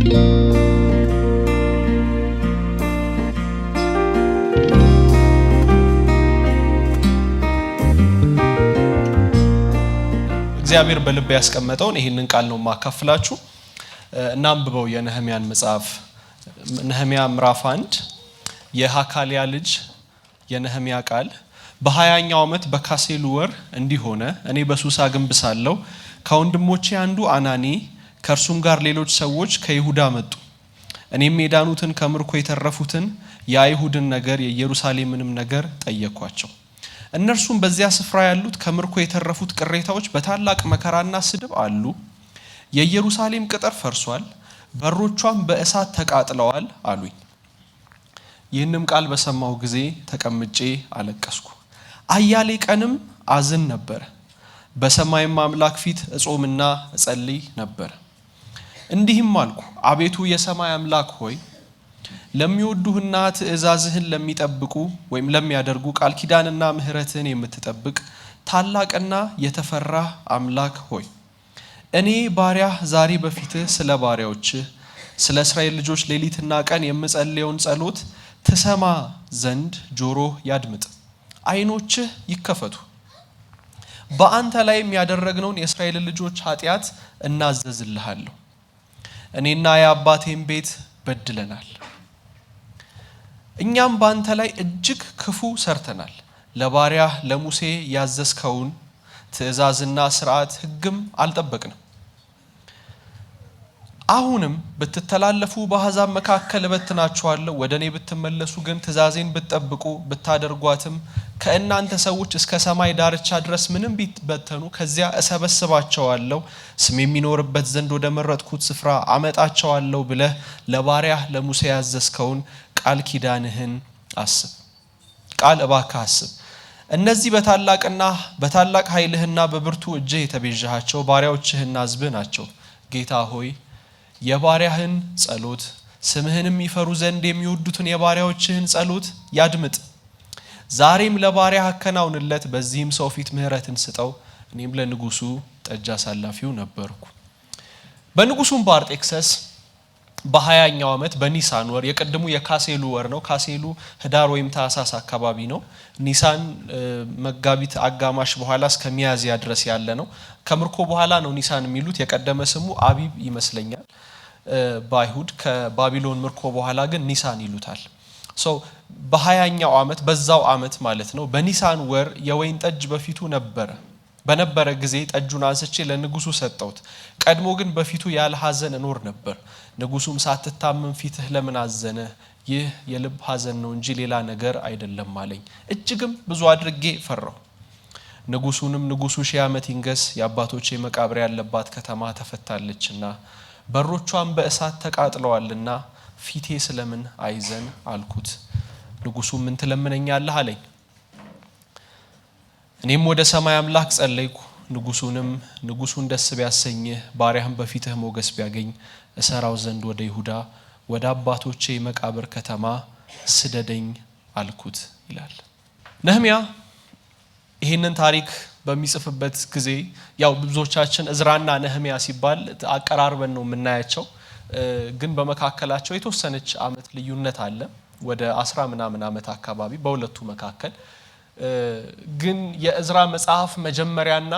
እግዚአብሔር በልብ ያስቀመጠውን ይሄንን ቃል ነው ማካፍላችሁ። እናንብበው የነህሚያን መጽሐፍ ነህሚያ ምዕራፍ 1 የሐካልያ ልጅ የነህሚያ ቃል። በ20ኛው ዓመት በካሴሉ ወር እንዲሆነ እኔ በሱሳ ግንብ ሳለሁ ከወንድሞቼ አንዱ አናኒ ከእርሱም ጋር ሌሎች ሰዎች ከይሁዳ መጡ። እኔም የዳኑትን ከምርኮ የተረፉትን የአይሁድን ነገር የኢየሩሳሌምንም ነገር ጠየኳቸው። እነርሱም በዚያ ስፍራ ያሉት ከምርኮ የተረፉት ቅሬታዎች በታላቅ መከራና ስድብ አሉ። የኢየሩሳሌም ቅጥር ፈርሷል፣ በሮቿም በእሳት ተቃጥለዋል አሉኝ። ይህንም ቃል በሰማሁ ጊዜ ተቀምጬ አለቀስኩ፣ አያሌ ቀንም አዝን ነበር። በሰማይም አምላክ ፊት እጾምና እጸልይ ነበር። እንዲህም አልኩ፣ አቤቱ የሰማይ አምላክ ሆይ ለሚወዱህና ትእዛዝህን ለሚጠብቁ ወይም ለሚያደርጉ ቃል ኪዳንና ምህረትህን የምትጠብቅ ታላቅና የተፈራ አምላክ ሆይ እኔ ባሪያህ ዛሬ በፊትህ ስለ ባሪያዎችህ ስለ እስራኤል ልጆች ሌሊትና ቀን የምጸልየውን ጸሎት ትሰማ ዘንድ ጆሮህ ያድምጥ፣ ዓይኖችህ ይከፈቱ። በአንተ ላይ ያደረግነውን የእስራኤል ልጆች ኃጢአት እናዘዝልሃለሁ። እኔና የአባቴም ቤት በድለናል፣ እኛም በአንተ ላይ እጅግ ክፉ ሰርተናል። ለባሪያህ ለሙሴ ያዘዝከውን ትእዛዝና ሥርዓት ሕግም አልጠበቅንም። አሁንም ብትተላለፉ በአሕዛብ መካከል እበትናችኋለሁ። ወደ እኔ ብትመለሱ ግን ትእዛዜን ብትጠብቁ ብታደርጓትም ከእናንተ ሰዎች እስከ ሰማይ ዳርቻ ድረስ ምንም ቢበተኑ ከዚያ እሰበስባቸዋለሁ፣ ስም የሚኖርበት ዘንድ ወደ መረጥኩት ስፍራ አመጣቸዋለሁ ብለህ ለባሪያህ ለሙሴ ያዘዝከውን ቃል ኪዳንህን አስብ። ቃል እባክህ አስብ። እነዚህ በታላቅና በታላቅ ኃይልህና በብርቱ እጅህ የተቤዣቸው ባሪያዎችህና ሕዝብህ ናቸው። ጌታ ሆይ የባሪያህን ጸሎት ስምህንም ይፈሩ ዘንድ የሚወዱትን የባሪያዎችህን ጸሎት ያድምጥ። ዛሬም ለባሪያህ አከናውንለት፣ በዚህም ሰው ፊት ምህረትን ስጠው። እኔም ለንጉሱ ጠጅ አሳላፊው ነበርኩ። በንጉሱም በአርጤክሰስ በ20ኛው ዓመት በኒሳን ወር የቀድሙ የካሴሉ ወር ነው። ካሴሉ ህዳር ወይም ታህሳስ አካባቢ ነው። ኒሳን መጋቢት አጋማሽ በኋላ እስከ ሚያዝያ ድረስ ያለ ነው። ከምርኮ በኋላ ነው ኒሳን የሚሉት። የቀደመ ስሙ አቢብ ይመስለኛል በአይሁድ። ከባቢሎን ምርኮ በኋላ ግን ኒሳን ይሉታል። በ20ኛው ዓመት በዛው ዓመት ማለት ነው በኒሳን ወር የወይን ጠጅ በፊቱ በነበረ ጊዜ ጠጁን አንስቼ ለንጉሱ ሰጠሁት። ቀድሞ ግን በፊቱ ያለ ሐዘን እኖር ነበር። ንጉሱም ሳትታመም ፊትህ ለምን አዘነ? ይህ የልብ ሐዘን ነው እንጂ ሌላ ነገር አይደለም አለኝ። እጅግም ብዙ አድርጌ ፈራሁ። ንጉሱንም ንጉሱ 1000 ዓመት ይንገስ፣ የአባቶቼ መቃብር ያለባት ከተማ ተፈታለችና በሮቿም በእሳት ተቃጥለዋልና ፊቴ ስለምን አይዘን አልኩት። ንጉሱም ምን ትለምነኛለህ አለኝ። እኔም ወደ ሰማይ አምላክ ጸለይኩ። ንጉሱን ደስ ቢያሰኝህ ባሪያህም በፊትህ ሞገስ ቢያገኝ እሰራው ዘንድ ወደ ይሁዳ ወደ አባቶቼ መቃብር ከተማ ስደደኝ አልኩት ይላል ነህሚያ። ይህንን ታሪክ በሚጽፍበት ጊዜ ያው ብዙዎቻችን እዝራና ነህሚያ ሲባል አቀራርበን ነው የምናያቸው፣ ግን በመካከላቸው የተወሰነች ዓመት ልዩነት አለ። ወደ 10 ምናምን ዓመት አካባቢ በሁለቱ መካከል። ግን የእዝራ መጽሐፍ መጀመሪያና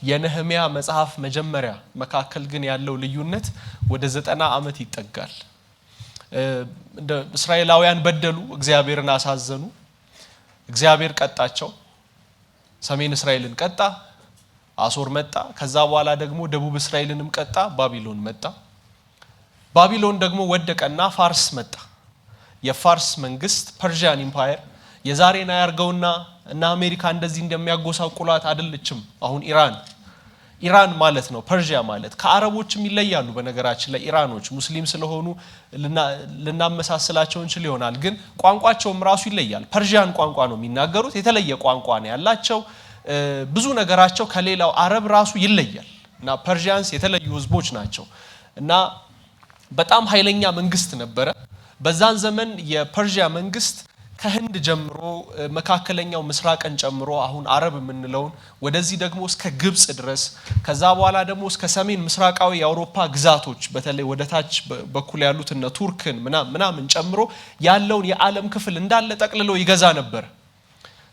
የነህሚያ መጽሐፍ መጀመሪያ መካከል ግን ያለው ልዩነት ወደ 90 ዓመት ይጠጋል። እስራኤላውያን በደሉ፣ እግዚአብሔርን አሳዘኑ። እግዚአብሔር ቀጣቸው። ሰሜን እስራኤልን ቀጣ፣ አሶር መጣ። ከዛ በኋላ ደግሞ ደቡብ እስራኤልንም ቀጣ፣ ባቢሎን መጣ። ባቢሎን ደግሞ ወደቀና ፋርስ መጣ። የፋርስ መንግስት ፐርሺያን ኢምፓየር የዛሬን አያርገውና እና አሜሪካ እንደዚህ እንደሚያጎሳቁላት አይደለችም። አሁን ኢራን ማለት ነው ፐርሺያ ማለት። ከአረቦችም ይለያሉ በነገራችን ላይ ኢራኖች ሙስሊም ስለሆኑ ልናመሳስላቸው እንችል ይሆናል፣ ግን ቋንቋቸውም ራሱ ይለያል። ፐርሺያን ቋንቋ ነው የሚናገሩት፣ የተለየ ቋንቋ ነው ያላቸው። ብዙ ነገራቸው ከሌላው አረብ ራሱ ይለያል እና ፐርሺያንስ የተለዩ ህዝቦች ናቸው እና በጣም ኃይለኛ መንግስት ነበረ። በዛን ዘመን የፐርሺያ መንግስት ከህንድ ጀምሮ መካከለኛው ምስራቅን ጨምሮ አሁን አረብ የምንለውን ወደዚህ ደግሞ እስከ ግብጽ ድረስ ከዛ በኋላ ደግሞ እስከ ሰሜን ምስራቃዊ የአውሮፓ ግዛቶች በተለይ ወደታች በኩል ያሉት እነ ቱርክን ምናምን ጨምሮ ያለውን የዓለም ክፍል እንዳለ ጠቅልሎ ይገዛ ነበር።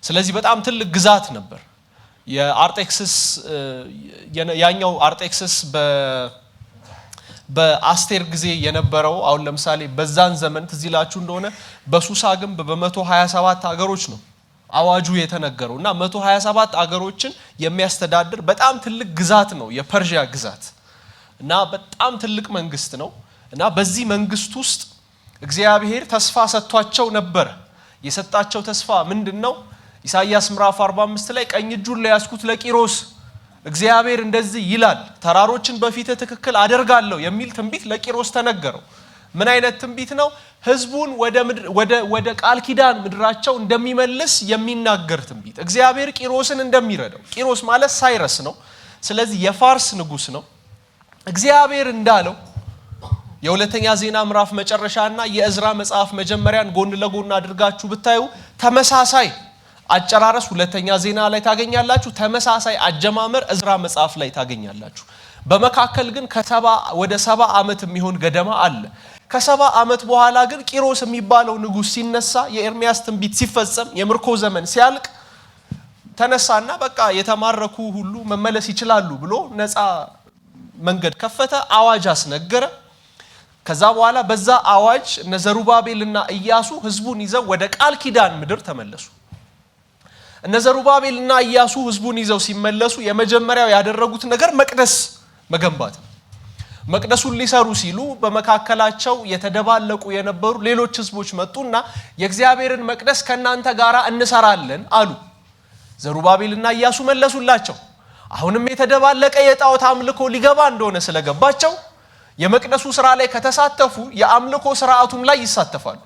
ስለዚህ በጣም ትልቅ ግዛት ነበር። የአርጤክስስ ያኛው አርጤክስስ በአስቴር ጊዜ የነበረው አሁን ለምሳሌ በዛን ዘመን ትዝ ይላችሁ እንደሆነ በሱሳ ግንብ በ127 ሀገሮች ነው አዋጁ የተነገረው እና 127 ሀገሮችን የሚያስተዳድር በጣም ትልቅ ግዛት ነው የፐርሺያ ግዛት እና በጣም ትልቅ መንግስት ነው እና በዚህ መንግስት ውስጥ እግዚአብሔር ተስፋ ሰጥቷቸው ነበር። የሰጣቸው ተስፋ ምንድነው? ኢሳይያስ ምዕራፍ 45 ላይ ቀኝ እጁን ለያስኩት ለቂሮስ እግዚአብሔር እንደዚህ ይላል ተራሮችን በፊት ትክክል አደርጋለሁ የሚል ትንቢት ለቂሮስ ተነገረው። ምን አይነት ትንቢት ነው? ህዝቡን ወደ ቃል ኪዳን ምድራቸው እንደሚመልስ የሚናገር ትንቢት። እግዚአብሔር ቂሮስን እንደሚረዳው። ቂሮስ ማለት ሳይረስ ነው። ስለዚህ የፋርስ ንጉስ ነው። እግዚአብሔር እንዳለው የሁለተኛ ዜና ምዕራፍ መጨረሻና የእዝራ መጽሐፍ መጀመሪያን ጎን ለጎን አድርጋችሁ ብታዩ ተመሳሳይ አጨራረስ ሁለተኛ ዜና ላይ ታገኛላችሁ። ተመሳሳይ አጀማመር እዝራ መጽሐፍ ላይ ታገኛላችሁ። በመካከል ግን ወደ 70 ዓመት የሚሆን ገደማ አለ። ከ70 ዓመት በኋላ ግን ቂሮስ የሚባለው ንጉስ ሲነሳ የኤርሚያስ ትንቢት ሲፈጸም የምርኮ ዘመን ሲያልቅ ተነሳና በቃ የተማረኩ ሁሉ መመለስ ይችላሉ ብሎ ነፃ መንገድ ከፈተ፣ አዋጅ አስነገረ። ከዛ በኋላ በዛ አዋጅ እነ ዘሩባቤልና ኢያሱ ህዝቡን ይዘው ወደ ቃል ኪዳን ምድር ተመለሱ። እነ ዘሩባቤልና ኢያሱ ህዝቡን ይዘው ሲመለሱ የመጀመሪያው ያደረጉት ነገር መቅደስ መገንባት ነው። መቅደሱን ሊሰሩ ሲሉ በመካከላቸው የተደባለቁ የነበሩ ሌሎች ህዝቦች መጡና የእግዚአብሔርን መቅደስ ከናንተ ጋር እንሰራለን አሉ። ዘሩባቤልና ኢያሱ መለሱላቸው። አሁንም የተደባለቀ የጣዖት አምልኮ ሊገባ እንደሆነ ስለገባቸው የመቅደሱ ስራ ላይ ከተሳተፉ የአምልኮ ስርዓቱም ላይ ይሳተፋሉ።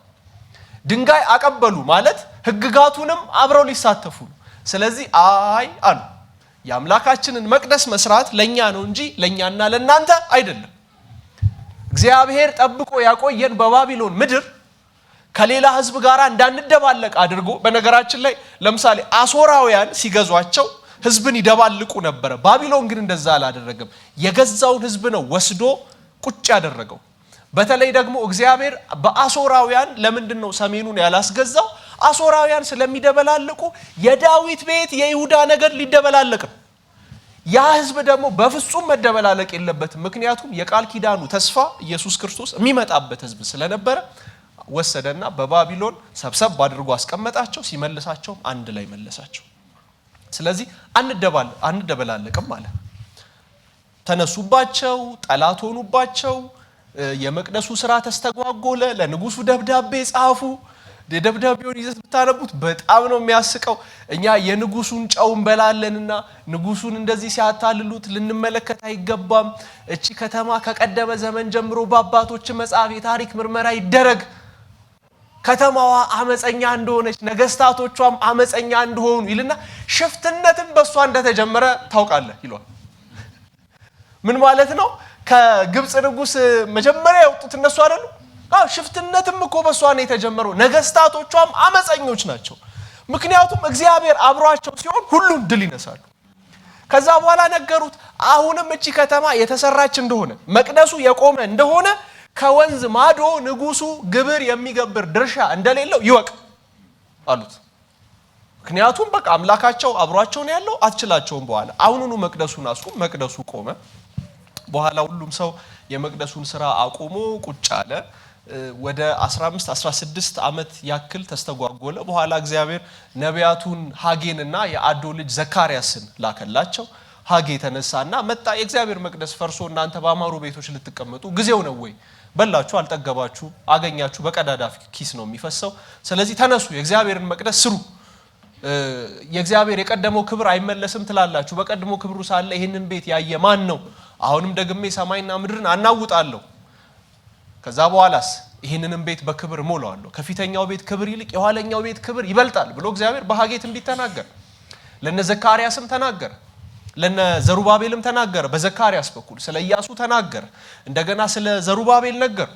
ድንጋይ አቀበሉ ማለት ህግጋቱንም አብረው ሊሳተፉ ነው። ስለዚህ አሉ የአምላካችንን መቅደስ መስራት ለኛ ነው እንጂ ለኛና ለናንተ አይደለም። እግዚአብሔር ጠብቆ ያቆየን በባቢሎን ምድር ከሌላ ህዝብ ጋር እንዳንደባለቅ አድርጎ። በነገራችን ላይ ለምሳሌ አሶራውያን ሲገዟቸው ህዝብን ይደባልቁ ነበር። ባቢሎን ግን እንደዛ አላደረገም። የገዛውን ህዝብ ነው ወስዶ ቁጭ ያደረገው። በተለይ ደግሞ እግዚአብሔር በአሶራውያን ለምንድን ነው ሰሜኑን ያላስገዛው? አሶራውያን ስለሚደበላልቁ የዳዊት ቤት የይሁዳ ነገድ ሊደበላለቅ ነው። ያ ህዝብ ደግሞ በፍጹም መደበላለቅ የለበትም። ምክንያቱም የቃል ኪዳኑ ተስፋ ኢየሱስ ክርስቶስ የሚመጣበት ህዝብ ስለነበረ ወሰደና በባቢሎን ሰብሰብ አድርጎ አስቀመጣቸው። ሲመልሳቸውም አንድ ላይ መለሳቸው። ስለዚህ አንደበላለቅም ማለት ተነሱባቸው፣ ጠላት ሆኑባቸው። የመቅደሱ ስራ ተስተጓጎለ። ለንጉሱ ደብዳቤ ጻፉ። ደብዳቤውን ይዘት ብታነቡት በጣም ነው የሚያስቀው። እኛ የንጉሱን ጨው እንበላለንና ንጉሱን እንደዚህ ሲያታልሉት ልንመለከት አይገባም። እቺ ከተማ ከቀደመ ዘመን ጀምሮ በአባቶች መጽሐፍ የታሪክ ምርመራ ይደረግ፣ ከተማዋ አመፀኛ እንደሆነች ነገስታቶቿም አመፀኛ እንደሆኑ ይልና ሽፍትነትን በሷ እንደተጀመረ ታውቃለህ ይሏል። ምን ማለት ነው? ከግብጽ ንጉስ መጀመሪያ ያወጡት እነሱ አይደሉ? ሽፍትነትም እኮ በሷ ነው የተጀመረው። ነገስታቶቿም አመፀኞች ናቸው። ምክንያቱም እግዚአብሔር አብሯቸው ሲሆን ሁሉም ድል ይነሳሉ። ከዛ በኋላ ነገሩት። አሁንም እቺ ከተማ የተሰራች እንደሆነ መቅደሱ የቆመ እንደሆነ ከወንዝ ማዶ ንጉሱ ግብር የሚገብር ድርሻ እንደሌለው ይወቅ አሉት። ምክንያቱም በቃ አምላካቸው አብሯቸው ነው ያለው፣ አትችላቸውም። በኋላ አሁኑኑ መቅደሱን አስቁም። መቅደሱ ቆመ። በኋላ ሁሉም ሰው የመቅደሱን ስራ አቆሞ ቁጭ አለ። ወደ 15-16 ዓመት ያክል ተስተጓጎለ። በኋላ እግዚአብሔር ነቢያቱን ሐጌንና የአዶ ልጅ ዘካርያስን ላከላቸው። ሐጌ ተነሳና መጣ። የእግዚአብሔር መቅደስ ፈርሶ እናንተ በአማሩ ቤቶች ልትቀመጡ ጊዜው ነው ወይ? በላችሁ፣ አልጠገባችሁ፣ አገኛችሁ፣ በቀዳዳ ኪስ ነው የሚፈሰው። ስለዚህ ተነሱ፣ የእግዚአብሔርን መቅደስ ስሩ። የእግዚአብሔር የቀደመው ክብር አይመለስም ትላላችሁ። በቀድሞ ክብሩ ሳለ ይህንን ቤት ያየ ማን ነው? አሁንም ደግሜ ሰማይና ምድርን አናውጣለሁ፣ ከዛ በኋላስ ይህንንም ቤት በክብር ሞላዋለሁ፣ ከፊተኛው ቤት ክብር ይልቅ የኋለኛው ቤት ክብር ይበልጣል ብሎ እግዚአብሔር በሐጌ ትንቢት ተናገረ። ለነ ዘካርያስም ተናገረ፣ ለነ ዘሩባቤልም ተናገረ። በዘካርያስ በኩል ስለ ኢያሱ ተናገረ። እንደገና ስለ ዘሩባቤል ነገር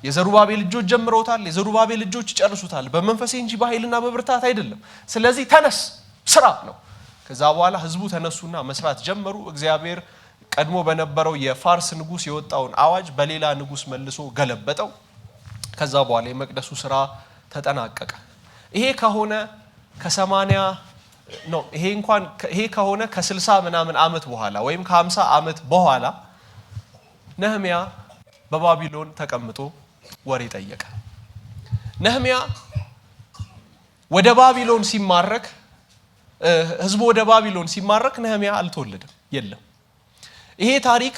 የዘሩባቤል ልጆች ጀምረውታል፣ የዘሩባቤል ልጆች ይጨርሱታል። በመንፈሴ እንጂ በኃይልና በብርታት አይደለም። ስለዚህ ተነስ ስራ ነው። ከዛ በኋላ ህዝቡ ተነሱና መስራት ጀመሩ። እግዚአብሔር ቀድሞ በነበረው የፋርስ ንጉስ የወጣውን አዋጅ በሌላ ንጉስ መልሶ ገለበጠው። ከዛ በኋላ የመቅደሱ ስራ ተጠናቀቀ። ይሄ ከሆነ ከ80 ነው ይሄ ከሆነ ከ60 ምናምን ዓመት በኋላ ወይም ከ50 ዓመት በኋላ ነህምያ በባቢሎን ተቀምጦ ወሬ ጠየቀ። ነህምያ ወደ ባቢሎን ሲማረክ ህዝቡ ወደ ባቢሎን ሲማረክ ነህምያ አልተወለደም፣ የለም። ይሄ ታሪክ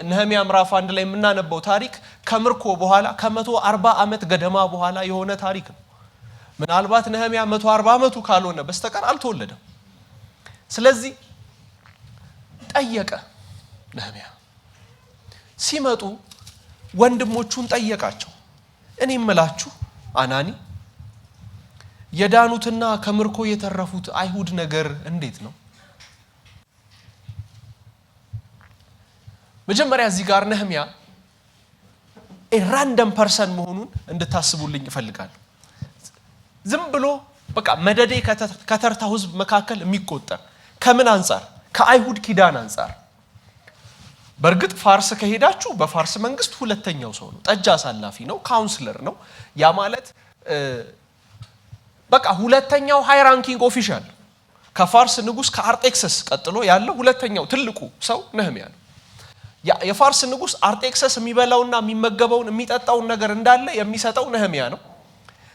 ነህምያ ምዕራፍ 1 ላይ የምናነበው ታሪክ ከምርኮ በኋላ ከ140 ዓመት ገደማ በኋላ የሆነ ታሪክ ነው። ምናልባት ነህምያ 140 ዓመቱ ካልሆነ በስተቀር አልተወለደም። ስለዚህ ጠየቀ። ነህምያ ሲመጡ ወንድሞቹን ጠየቃቸው። እኔ እምላችሁ አናኒ የዳኑትና ከምርኮ የተረፉት አይሁድ ነገር እንዴት ነው? መጀመሪያ እዚህ ጋር ነህምያ ራንደም ፐርሰን መሆኑን እንድታስቡልኝ እፈልጋለሁ። ዝም ብሎ በቃ መደዴ ከተርታው ህዝብ መካከል የሚቆጠር ከምን አንፃር? ከአይሁድ ኪዳን አንፃር። በእርግጥ ፋርስ ከሄዳችሁ በፋርስ መንግስት ሁለተኛው ሰው ነው፣ ጠጅ አሳላፊ ነው፣ ካውንስለር ነው። ያ ማለት በቃ ሁለተኛው ሃይ ራንኪንግ ኦፊሻል ከፋርስ ንጉስ ከአርጤክሰስ ቀጥሎ ያለው ሁለተኛው ትልቁ ሰው ነህምያ ነው። የፋርስ ንጉስ አርጤክሰስ የሚበላውና የሚመገበውን የሚጠጣውን ነገር እንዳለ የሚሰጠው ነህምያ ነው።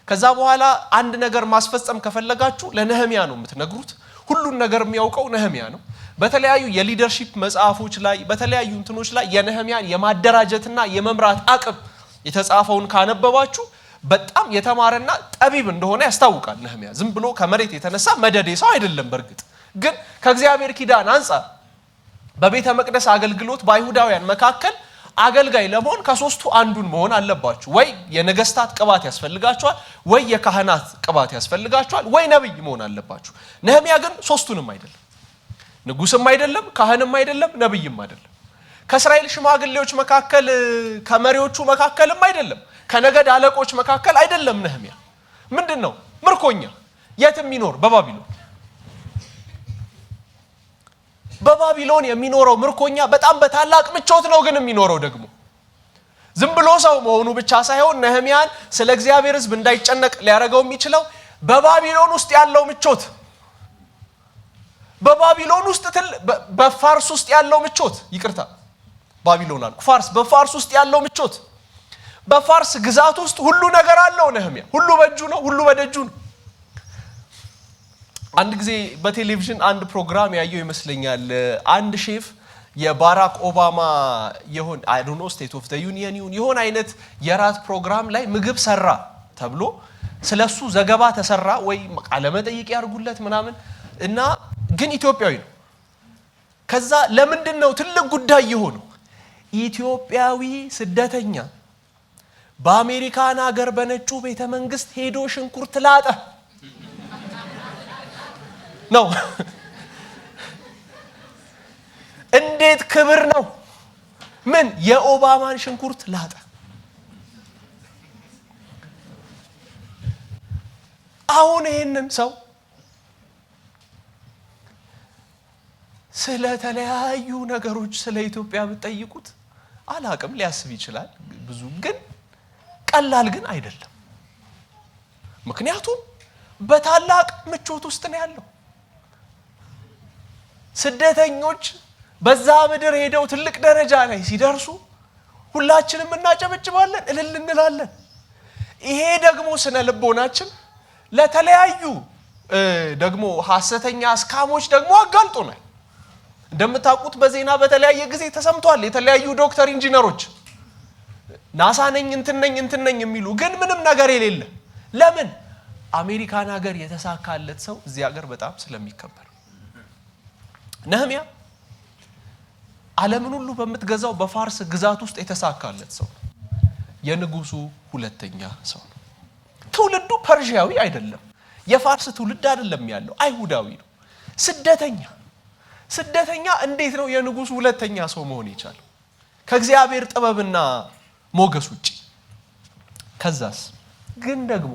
ከዛ በኋላ አንድ ነገር ማስፈጸም ከፈለጋችሁ ለነህምያ ነው የምትነግሩት። ሁሉን ነገር የሚያውቀው ነህምያ ነው። በተለያዩ የሊደርሺፕ መጽሐፎች ላይ በተለያዩ እንትኖች ላይ የነህምያን የማደራጀትና የመምራት አቅም የተጻፈውን ካነበባችሁ በጣም የተማረና ጠቢብ እንደሆነ ያስታውቃል። ነህምያ ዝም ብሎ ከመሬት የተነሳ መደዴ ሰው አይደለም። በእርግጥ ግን ከእግዚአብሔር ኪዳን አንፃር በቤተ መቅደስ አገልግሎት በአይሁዳውያን መካከል አገልጋይ ለመሆን ከሶስቱ አንዱን መሆን አለባችሁ። ወይ የነገስታት ቅባት ያስፈልጋችኋል፣ ወይ የካህናት ቅባት ያስፈልጋችኋል፣ ወይ ነብይ መሆን አለባችሁ። ነህምያ ግን ሶስቱንም አይደለም። ንጉስም አይደለም፣ ካህንም አይደለም፣ ነብይም አይደለም። ከእስራኤል ሽማግሌዎች መካከል ከመሪዎቹ መካከልም አይደለም፣ ከነገድ አለቆች መካከል አይደለም። ነህምያ ምንድነው? ምርኮኛ። የትም ይኖር በባቢሎን የሚኖረው ምርኮኛ በጣም በታላቅ ምቾት ነው። ግን የሚኖረው ደግሞ ዝም ብሎ ሰው መሆኑ ብቻ ሳይሆን ነህምያን ስለ እግዚአብሔር ሕዝብ እንዳይጨነቅ ሊያደርገው የሚችለው በባቢሎን ውስጥ ያለው ምቾት፣ በባቢሎን ውስጥ በፋርስ ውስጥ ያለው ምቾት፣ ይቅርታ ባቢሎን አልኩ፣ ፋርስ፣ በፋርስ ውስጥ ያለው ምቾት። በፋርስ ግዛት ውስጥ ሁሉ ነገር አለው ነህምያ። ሁሉ በእጁ ነው፣ ሁሉ በደጁ ነው። አንድ ጊዜ በቴሌቪዥን አንድ ፕሮግራም ያየው ይመስለኛል። አንድ ሼፍ የባራክ ኦባማ ይሁን አይ ዶንት ኖ ስቴት ኦፍ ዘ ዩኒየን ይሁን አይነት የራት ፕሮግራም ላይ ምግብ ሰራ ተብሎ ስለሱ ዘገባ ተሰራ ወይ ቃለ መጠይቅ ያርጉለት ምናምን እና ግን ኢትዮጵያዊ ነው። ከዛ ለምንድነው ትልቅ ጉዳይ የሆነው? ኢትዮጵያዊ ስደተኛ በአሜሪካን ሀገር በነጩ ቤተ መንግስት ሄዶ ሽንኩርት ላጠ ነው። እንዴት ክብር ነው! ምን የኦባማን ሽንኩርት ላጠ። አሁን ይሄንን ሰው ስለተለያዩ ነገሮች ስለ ኢትዮጵያ ብትጠይቁት አላቅም ሊያስብ ይችላል። ብዙ ግን ቀላል ግን አይደለም። ምክንያቱም በታላቅ ምቾት ውስጥ ነው ያለው። ስደተኞች በዛ ምድር ሄደው ትልቅ ደረጃ ላይ ሲደርሱ ሁላችንም እናጨበጭባለን፣ እልል እንላለን። ይሄ ደግሞ ስነ ልቦናችን ለተለያዩ ደግሞ ሐሰተኛ እስካሞች ደግሞ አጋልጦናል። እንደምታውቁት በዜና በተለያየ ጊዜ ተሰምቷል። የተለያዩ ዶክተር ኢንጂነሮች ናሳ ነኝ እንትን ነኝ የሚሉ ግን ምንም ነገር የሌለ። ለምን? አሜሪካን ሀገር የተሳካለት ሰው እዚህ ሀገር በጣም ስለሚከበር። ነህምያ ዓለምን ሁሉ በምትገዛው በፋርስ ግዛት ውስጥ የተሳካለት ሰው፣ የንጉሱ ሁለተኛ ሰው ነው። ትውልዱ ፐርሺያዊ አይደለም፣ የፋርስ ትውልድ አይደለም ያለው፣ አይሁዳዊ ነው። ስደተኛ እንዴት ነው የንጉሱ ሁለተኛ ሰው መሆን የቻለው? ከእግዚአብሔር ጥበብና ሞገስ ውጪ ከዛስ ግን ደግሞ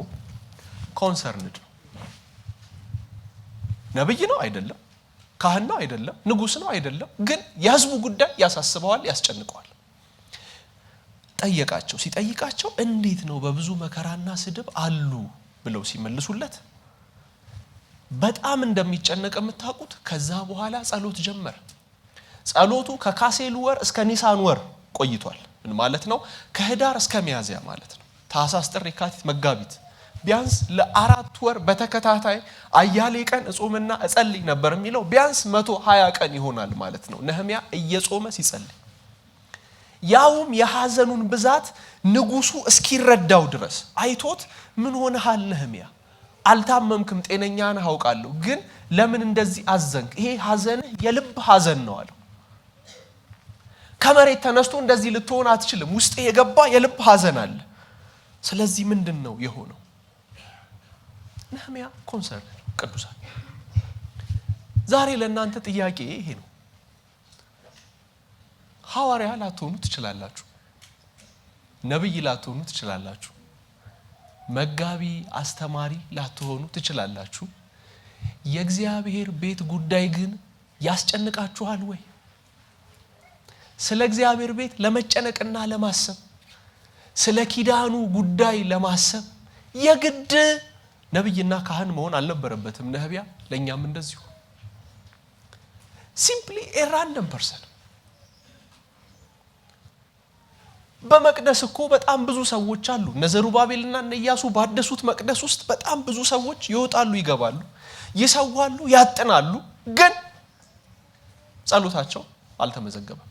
ኮንሰርንድ ነብይ ነው አይደለም ካህን ነው አይደለም ንጉስ ነው አይደለም ግን የህዝቡ ጉዳይ ያሳስበዋል ያስጨንቀዋል ጠየቃቸው ሲጠይቃቸው እንዴት ነው በብዙ መከራና ስድብ አሉ ብለው ሲመልሱለት በጣም እንደሚጨነቅ የምታውቁት ከዛ በኋላ ጸሎት ጀመረ ጸሎቱ ከካሴሉ ወር እስከ ኒሳን ወር ቆይቷል ምን ማለት ነው ከህዳር እስከ ሚያዝያ ማለት ነው ታህሳስ ጥር የካቲት መጋቢት ቢያንስ ለ4 ወር በተከታታይ አያሌ ቀን እጾምና እጸልይ ነበር የሚለው ቢያንስ 120 ቀን ይሆናል ማለት ነው ነህምያ እየጾመ ሲጸልይ ያውም የሐዘኑን ብዛት ንጉሱ እስኪረዳው ድረስ አይቶት ምን ሆነሃል ነህምያ አልታመምክም ጤነኛ ነህ አውቃለሁ ግን ለምን እንደዚህ አዘንክ ይሄ ሐዘን የልብ ሐዘን ነው አለው ከመሬት ተነስቶ እንደዚህ ልትሆን አትችልም ውስጥ የገባ የልብ ሐዘን አለ ስለዚህ ምንድነው የሆነው ነህምያ ኮንሰርን ቅዱሳን ዛሬ ለእናንተ ጥያቄ ይሄ ነው ሐዋርያ ላትሆኑ ትችላላችሁ ነብይ ላትሆኑ ትችላላችሁ መጋቢ አስተማሪ ላትሆኑ ትችላላችሁ የእግዚአብሔር ቤት ጉዳይ ግን ያስጨንቃችኋል ወይ ስለ እግዚአብሔር ቤት ለመጨነቅና ለማሰብ ስለ ኪዳኑ ጉዳይ ለማሰብ የግድ ነብይና ካህን መሆን አልነበረበትም ነህምያ ለኛም እንደዚሁ ሲምፕሊ a random person በመቅደስ እኮ በጣም ብዙ ሰዎች አሉ ነዘሩባቤልና ነኢያሱ ባደሱት መቅደስ ውስጥ በጣም ብዙ ሰዎች ይወጣሉ ይገባሉ ይሰዋሉ ያጥናሉ ግን ጸሎታቸው አልተመዘገበም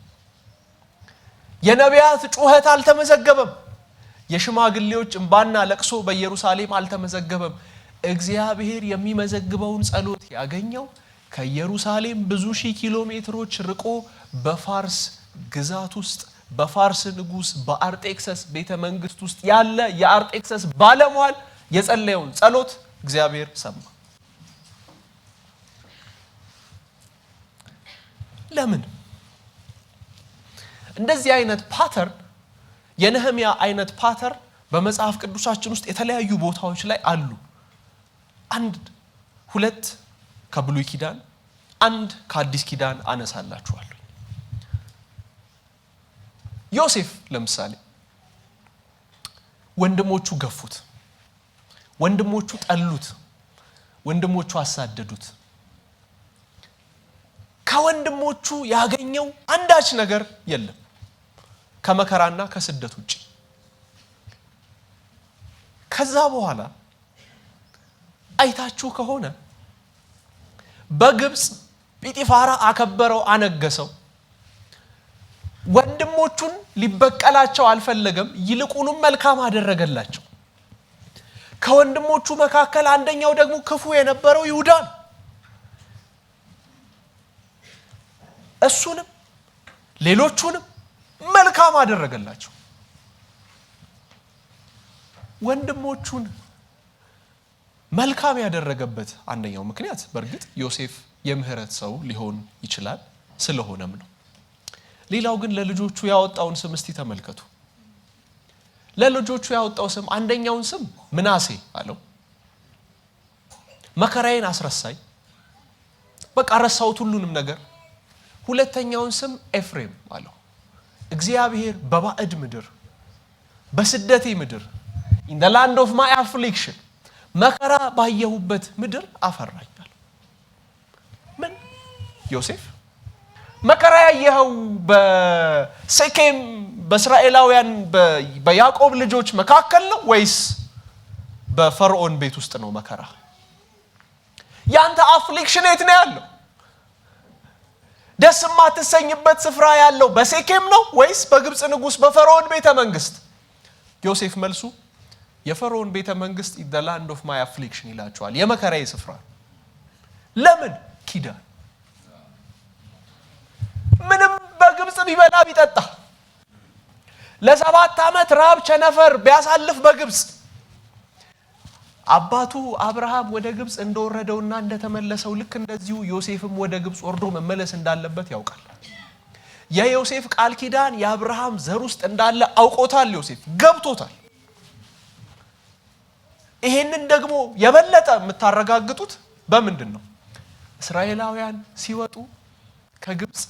የነቢያት ጩኸት አልተመዘገበም የሽማግሌዎች እንባና ለቅሶ በኢየሩሳሌም አልተመዘገበም እግዚአብሔር የሚመዘግበውን ጸሎት ያገኘው ከኢየሩሳሌም ብዙ ሺህ ኪሎ ሜትሮች ርቆ በፋርስ ግዛት ውስጥ በፋርስ ንጉስ በአርጤክሰስ ቤተ መንግስት ውስጥ ያለ የአርጤክሰስ ባለሟል የጸለየውን ጸሎት እግዚአብሔር ሰማ ለምን እንደዚህ አይነት ፓተርን የነህምያ አይነት ፓተርን በመጽሐፍ ቅዱሳችን ውስጥ የተለያዩ ቦታዎች ላይ አሉ አንድ ሁለት ከብሉይ ኪዳን አንድ ከአዲስ ኪዳን አነሳላችኋለሁ ዮሴፍ ለምሳሌ ወንድሞቹ ገፉት ወንድሞቹ ጠሉት ወንድሞቹ አሳደዱት ከወንድሞቹ ያገኘው አንዳች ነገር የለም ከመከራና ከስደት ውጪ ከዛ በኋላ አይታችሁ ከሆነ በግብጽ ጲጢፋራ አከበረው አነገሰው ወንድሞቹን ሊበቀላቸው አልፈለገም ይልቁንም መልካም አደረገላቸው ከወንድሞቹ መካከል አንደኛው ደግሞ ክፉ የነበረው ይሁዳ እሱንም ሌሎቹንም መልካም አደረገላቸው ወንድሞቹን መልካም ያደረገበት አንደኛው ምክንያት በርግጥ ዮሴፍ የምህረት ሰው ሊሆን ይችላል ስለሆነም ነው ሌላው ግን ለልጆቹ ያወጣውን ስም እስቲ ተመልከቱ ለልጆቹ ያወጣው ስም አንደኛውን ስም ምናሴ አለው መከራዬን አስረሳይ በቃ ረሳውት ሁሉንም ነገር ሁለተኛውን ስም ኤፍሬም አለው እግዚአብሔር በባዕድ ምድር በስደቴ ምድር in the land of my affliction መከራ ባየሁበት ምድር አፈራኛል ምን ዮሴፍ መከራ ያየው በሴኬም በእስራኤላውያን በያዕቆብ ልጆች መካከል ነው ወይስ በፈርዖን ቤት ውስጥ ነው መከራ ያንተ አፍሊክሽን የት ነው ያለው ደስ ማትሰኝበት ስፍራ ያለው በሴኬም ነው ወይስ በግብጽ ንጉስ በፈርዖን ቤተ መንግስት ዮሴፍ መልሱ የፈርዖን ቤተ መንግስት in the land of my affliction ይላቸዋል የመከራዬ ስፍራ ለምን ኪዳን ምንም በግብጽ ቢበላ ቢጠጣ ለ7 ዓመት ራብ ቸነፈር ቢያሳልፍ በግብጽ አባቱ አብርሃም ወደ ግብጽ እንደወረደውና እንደተመለሰው ልክ እንደዚሁ ዮሴፍም ወደ ግብጽ ወርዶ መመለስ እንዳለበት ያውቃል የዮሴፍ ቃል ኪዳን የአብርሃም ዘር ውስጥ እንዳለ አውቆታል ዮሴፍ ገብቶታል ይሄንን ደግሞ የበለጠ የምታረጋግጡት በምንድነው? እስራኤላውያን ሲወጡ ከግብጽ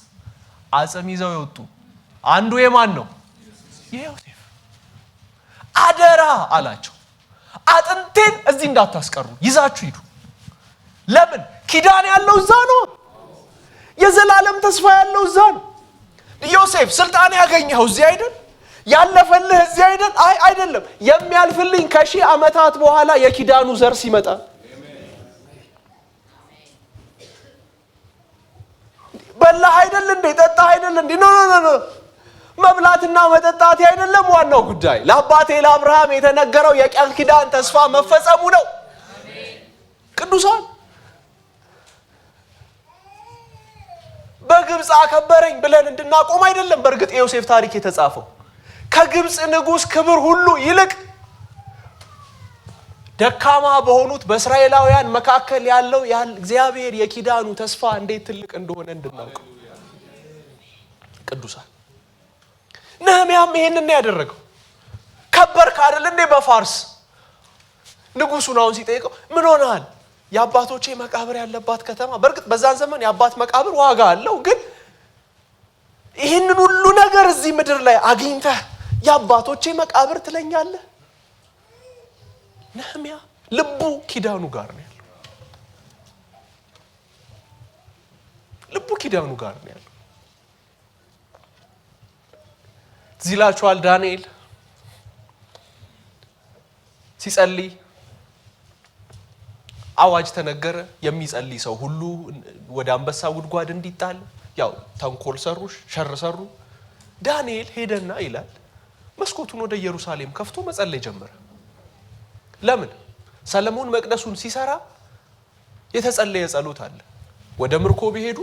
አጽም ይዘው ይወጡ አንዱ የማን ነው? የዮሴፍ። አደራ አላቸው፣ አጥንቴን እዚህ እንዳታስቀሩ ይዛችሁ ሂዱ። ለምን? ኪዳን ያለው እዛ ነው። የዘላለም ተስፋ ያለው እዛ ነው። ዮሴፍ ስልጣን ያገኘው እዚህ አይደል? ያለፈልህ እዚህ አይደል? አይደለም። የሚያልፍልኝ ከሺህ ዓመታት በኋላ የኪዳኑ ዘር ሲመጣ በላህ አይደል እንዴ? ጠጣህ አይደል እንዴ? ኖ መብላትና መጠጣት አይደለም ዋናው ጉዳይ። ለአባቴ ለአብርሃም የተነገረው የቃል ኪዳን ተስፋ መፈጸሙ ነው። ቅዱሳን በግብጽ አከበረኝ ብለን እንድናቆም አይደለም። በእርግጥ የዮሴፍ ታሪክ የተጻፈው ከግብጽ ንጉስ ክብር ሁሉ ይልቅ ደካማ በሆኑት በእስራኤላውያን መካከል ያለው እግዚአብሔር የኪዳኑ ተስፋ እንዴት ትልቅ እንደሆነ እንድናውቅ ቅዱሳን። ነህምያም ይሄንን ያደረገው ከበርክ አይደል እንዴ? በፋርስ ንጉሱን አሁን ሲጠይቀው ምን ሆነሃል? የአባቶቼ መቃብር ያለባት ከተማ። በእርግጥ በዛን ዘመን የአባት መቃብር ዋጋ አለው፣ ግን ይህንን ሁሉ ነገር እዚህ ምድር ላይ አግኝተህ የአባቶቼ መቃብር ትለኛለህ? ነህምያ ልቡ ኪዳኑ ጋር ነው ያለው። ልቡ ኪዳኑ ጋር ነው ያለው። ዚላቹዋል ዳንኤል ሲጸልይ አዋጅ ተነገረ። የሚጸልይ ሰው ሁሉ ወደ አንበሳ ጉድጓድ እንዲጣል። ያው ተንኮል ሰሩ፣ ሸር ሰሩ። ዳንኤል ሄደና ይላል መስኮቱን ወደ ኢየሩሳሌም ከፍቶ መጸለይ ጀመረ። ለምን? ሰለሞን መቅደሱን ሲሰራ የተጸለየ ጸሎት አለ። ወደ ምርኮ ቢሄዱ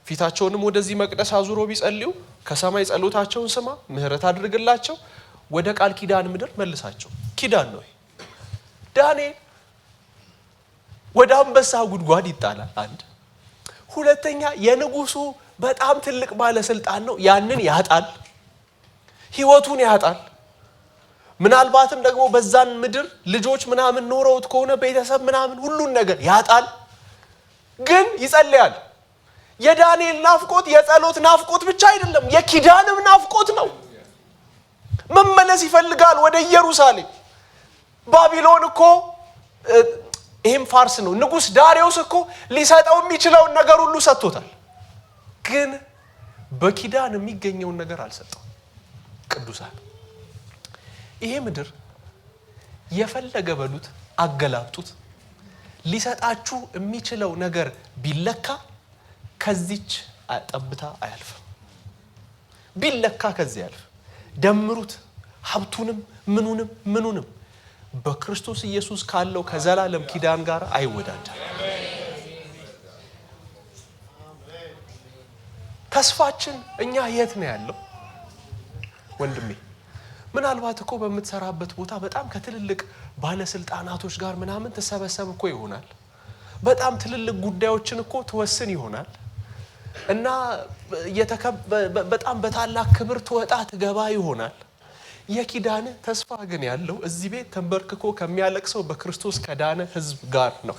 ፊታቸውንም ወደዚህ መቅደስ አዙሮ ቢጸልዩ ከሰማይ ጸሎታቸውን ስማ፣ ምህረት አድርግላቸው፣ ወደ ቃል ኪዳን ምድር መልሳቸው። ኪዳን ነው። ዳንኤል ወደ አንበሳ ጉድጓድ ይጣላል። አንድ ሁለተኛ፣ የንጉሱ በጣም ትልቅ ባለስልጣን ነው። ያንን ያጣል፣ ህይወቱን ያጣል። ምናልባትም ደግሞ በዛን ምድር ልጆች ምናምን ኖረውት ከሆነ ቤተሰብ ምናምን ሁሉን ነገር ያጣል። ግን ይጸልያል። የዳንኤል ናፍቆት የጸሎት ናፍቆት ብቻ አይደለም፣ የኪዳንም ናፍቆት ነው። መመለስ ይፈልጋል ወደ ኢየሩሳሌም። ባቢሎን እኮ ይሄም ፋርስ ነው። ንጉስ ዳሪዮስ እኮ ሊሰጠው የሚችለውን ነገር ሁሉ ሰጥቶታል። ግን በኪዳን የሚገኘውን ነገር አልሰጠው። ቅዱሳን ይሄ ምድር የፈለገ በሉት አገላብጡት ሊሰጣችሁ የሚችለው ነገር ቢለካ ከዚች ጠብታ አያልፍም። ቢለካ ከዚህ ያልፍ። ደምሩት ሀብቱንም ምኑንም በክርስቶስ ኢየሱስ ካለው ከዘላለም ኪዳን ጋር አይወዳደር። ተስፋችን እኛ የት ነው ያለው? ወንድሜ ምናልባት እኮ በምትሰራበት ቦታ በጣም ከትልልቅ ባለስልጣናቶች ጋር ምናምን ተሰበሰብ እኮ ይሆናል። በጣም ትልልቅ ጉዳዮችን እኮ ተወስን ይሆናል እና በጣም በታላቅ ክብር ተወጣ ትገባ ይሆናል። የኪዳን ተስፋ ግን ያለው እዚህ ቤት ተንበርክኮ ከሚያለቅሰው በክርስቶስ ከዳነ ህዝብ ጋር ነው።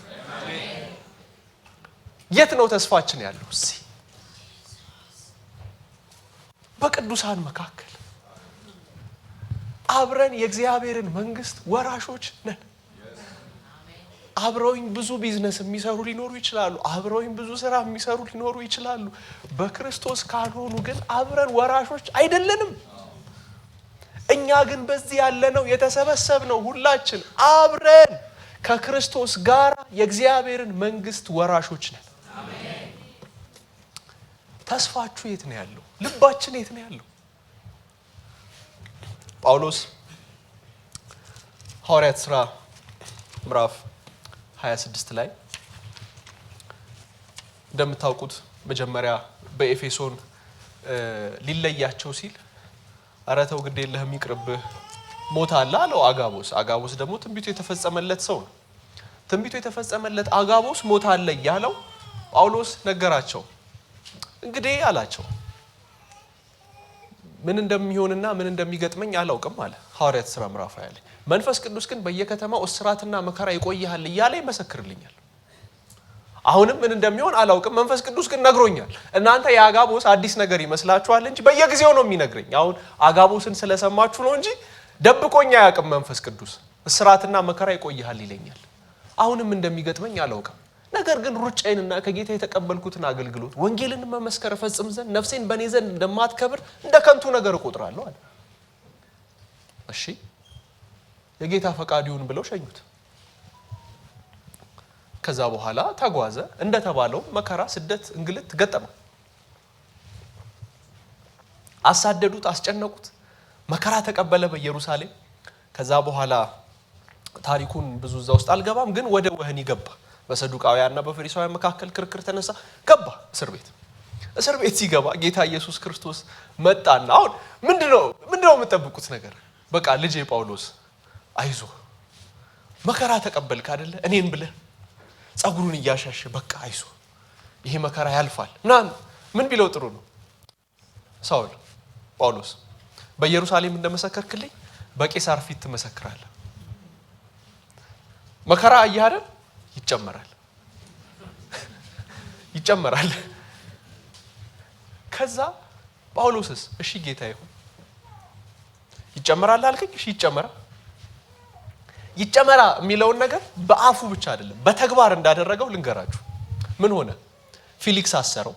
የት ነው ተስፋችን ያለው? እዚህ በቅዱሳን መካከል አብረን የእግዚአብሔርን መንግስት ወራሾች ነን። አብረውኝ ብዙ ቢዝነስ የሚሰሩ ሊኖሩ ይችላሉ። አብረውኝ ብዙ ስራ የሚሰሩ ሊኖሩ ይችላሉ። በክርስቶስ ካልሆኑ ግን አብረን ወራሾች አይደለንም። እኛ ግን በዚህ ያለነው የተሰበሰብነው ሁላችን አብረን ከክርስቶስ ጋር የእግዚአብሔርን መንግስት ወራሾች ነን። ተስፋችሁ የት ነው ያለው? ልባችን የት ነው ያለው? ጳውሎስ ሐዋርያት ሥራ ምዕራፍ 26 ላይ እንደምታውቁት መጀመሪያ በኤፌሶን ሊለያቸው ሲል አራተው ግድ የለህም ይቅርብህ ሞት አለ አለው አጋቦስ። አጋቦስ ደግሞ ትንቢቱ የተፈጸመለት ሰው ነው። ትንቢቱ የተፈጸመለት አጋቦስ ሞት አለ ያለው ጳውሎስ ነገራቸው። እንግዲህ አላቸው ምን እንደሚሆንና ምን እንደሚገጥመኝ አላውቅም አለ ሐዋርያት ሥራ ምዕራፍ 20 ላይ። መንፈስ ቅዱስ ግን በየከተማው እስራትና መከራ ይቆይሃል እያለ ይመሰክርልኛል። አሁንም ምን እንደሚሆን አላውቅም፣ መንፈስ ቅዱስ ግን ነግሮኛል። እናንተ የአጋቦስ አዲስ ነገር ይመስላችኋል እንጂ በየጊዜው ነው የሚነግረኝ። አሁን አጋቦስን ስለሰማችሁ ነው እንጂ ደብቆኛ ያቅም መንፈስ ቅዱስ እስራትና መከራ ይቆይሃል ይለኛል። አሁንም እንደሚገጥመኝ አላውቅም፣ ነገር ግን ሩጫዬንና ከጌታ የተቀበልኩትን አገልግሎት ወንጌልን መመስከር ፈጽም ዘንድ ነፍሴን በኔ ዘንድ እንደማትከብር እንደ ከንቱ ነገር እቆጥራለሁ አለ። እሺ የጌታ ፈቃድ ይሁን ብለው ሸኙት። ከዛ በኋላ ተጓዘ። እንደተባለው መከራ፣ ስደት፣ እንግልት ገጠመው። አሳደዱት፣ አስጨነቁት፣ መከራ ተቀበለ በኢየሩሳሌም። ከዛ በኋላ ታሪኩን ብዙ እዛ ውስጥ አልገባም፣ ግን ወደ ወህኒ ገባ። በሰዱቃውያንና በፈሪሳውያን መካከል ክርክር ተነሳ። ገባ እስር ቤት። እስር ቤት ሲገባ ጌታ ኢየሱስ ክርስቶስ መጣና አሁን ምንድነው የምትጠብቁት ነገር? በቃ ልጄ ጳውሎስ አይዞ መከራ ተቀበልክ አይደለ? እኔን ብለህ ጸጉሩን እያሻሸ በቃ አይዞ ይሄ መከራ ያልፋል። ምን ቢለው ጥሩ ነው? ሳውል ጳውሎስ በኢየሩሳሌም እንደመሰከርክልኝ በቄሳር ፊት ትመሰክራለህ። መከራ አይያደል ይጨመራል። ከዛ ጳውሎስስ እሺ ጌታ ይሁን ይጨመራል አልከኝ፣ እሺ ይጨመራ የሚለውን ነገር በአፉ ብቻ አይደለም በተግባር እንዳደረገው ልንገራችሁ። ምን ሆነ? ፊሊክስ አሰረው።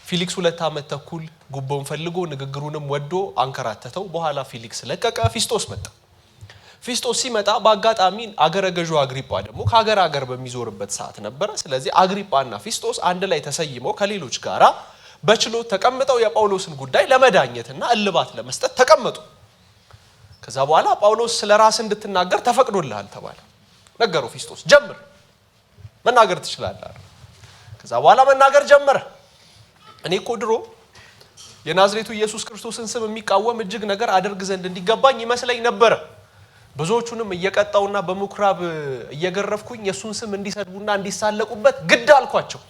ፊሊክስ 2 ዓመት ተኩል ጉቦውን ፈልጎ ንግግሩንም ወዶ አንከራተተው። በኋላ ፊሊክስ ለቀቀ። ፊስጦስ መጣ። ፊስጦስ ሲመጣ በአጋጣሚ አገረ ገዡ አግሪጳ ደግሞ ከሀገር በሚዞርበት ሰዓት ነበረ። ስለዚህ አግሪጳና ፊስጦስ አንድ ላይ ተሰይመው ከሌሎች ጋራ በችሎት ተቀምጠው የጳውሎስን ጉዳይ ለመዳኘትና እልባት ለመስጠት ተቀመጡ። ከዛ በኋላ ጳውሎስ ስለራስ እንድትናገር ተፈቅዶልሃል ተባለ። ነገረው ፊስጦስ፣ ጀምር መናገር ትችላለህ። ከዛ በኋላ መናገር ጀመረ። እኔ እኮ ድሮ የናዝሬቱ ኢየሱስ ክርስቶስን ስም የሚቃወም እጅግ ነገር አደርግ ዘንድ እንዲገባኝ ይመስለኝ ነበረ። ብዙዎቹንም እየቀጣውና በምኩራብ እየገረፍኩኝ የሱን ስም እንዲሰድቡና እንዲሳለቁበት ግድ አልኳቸው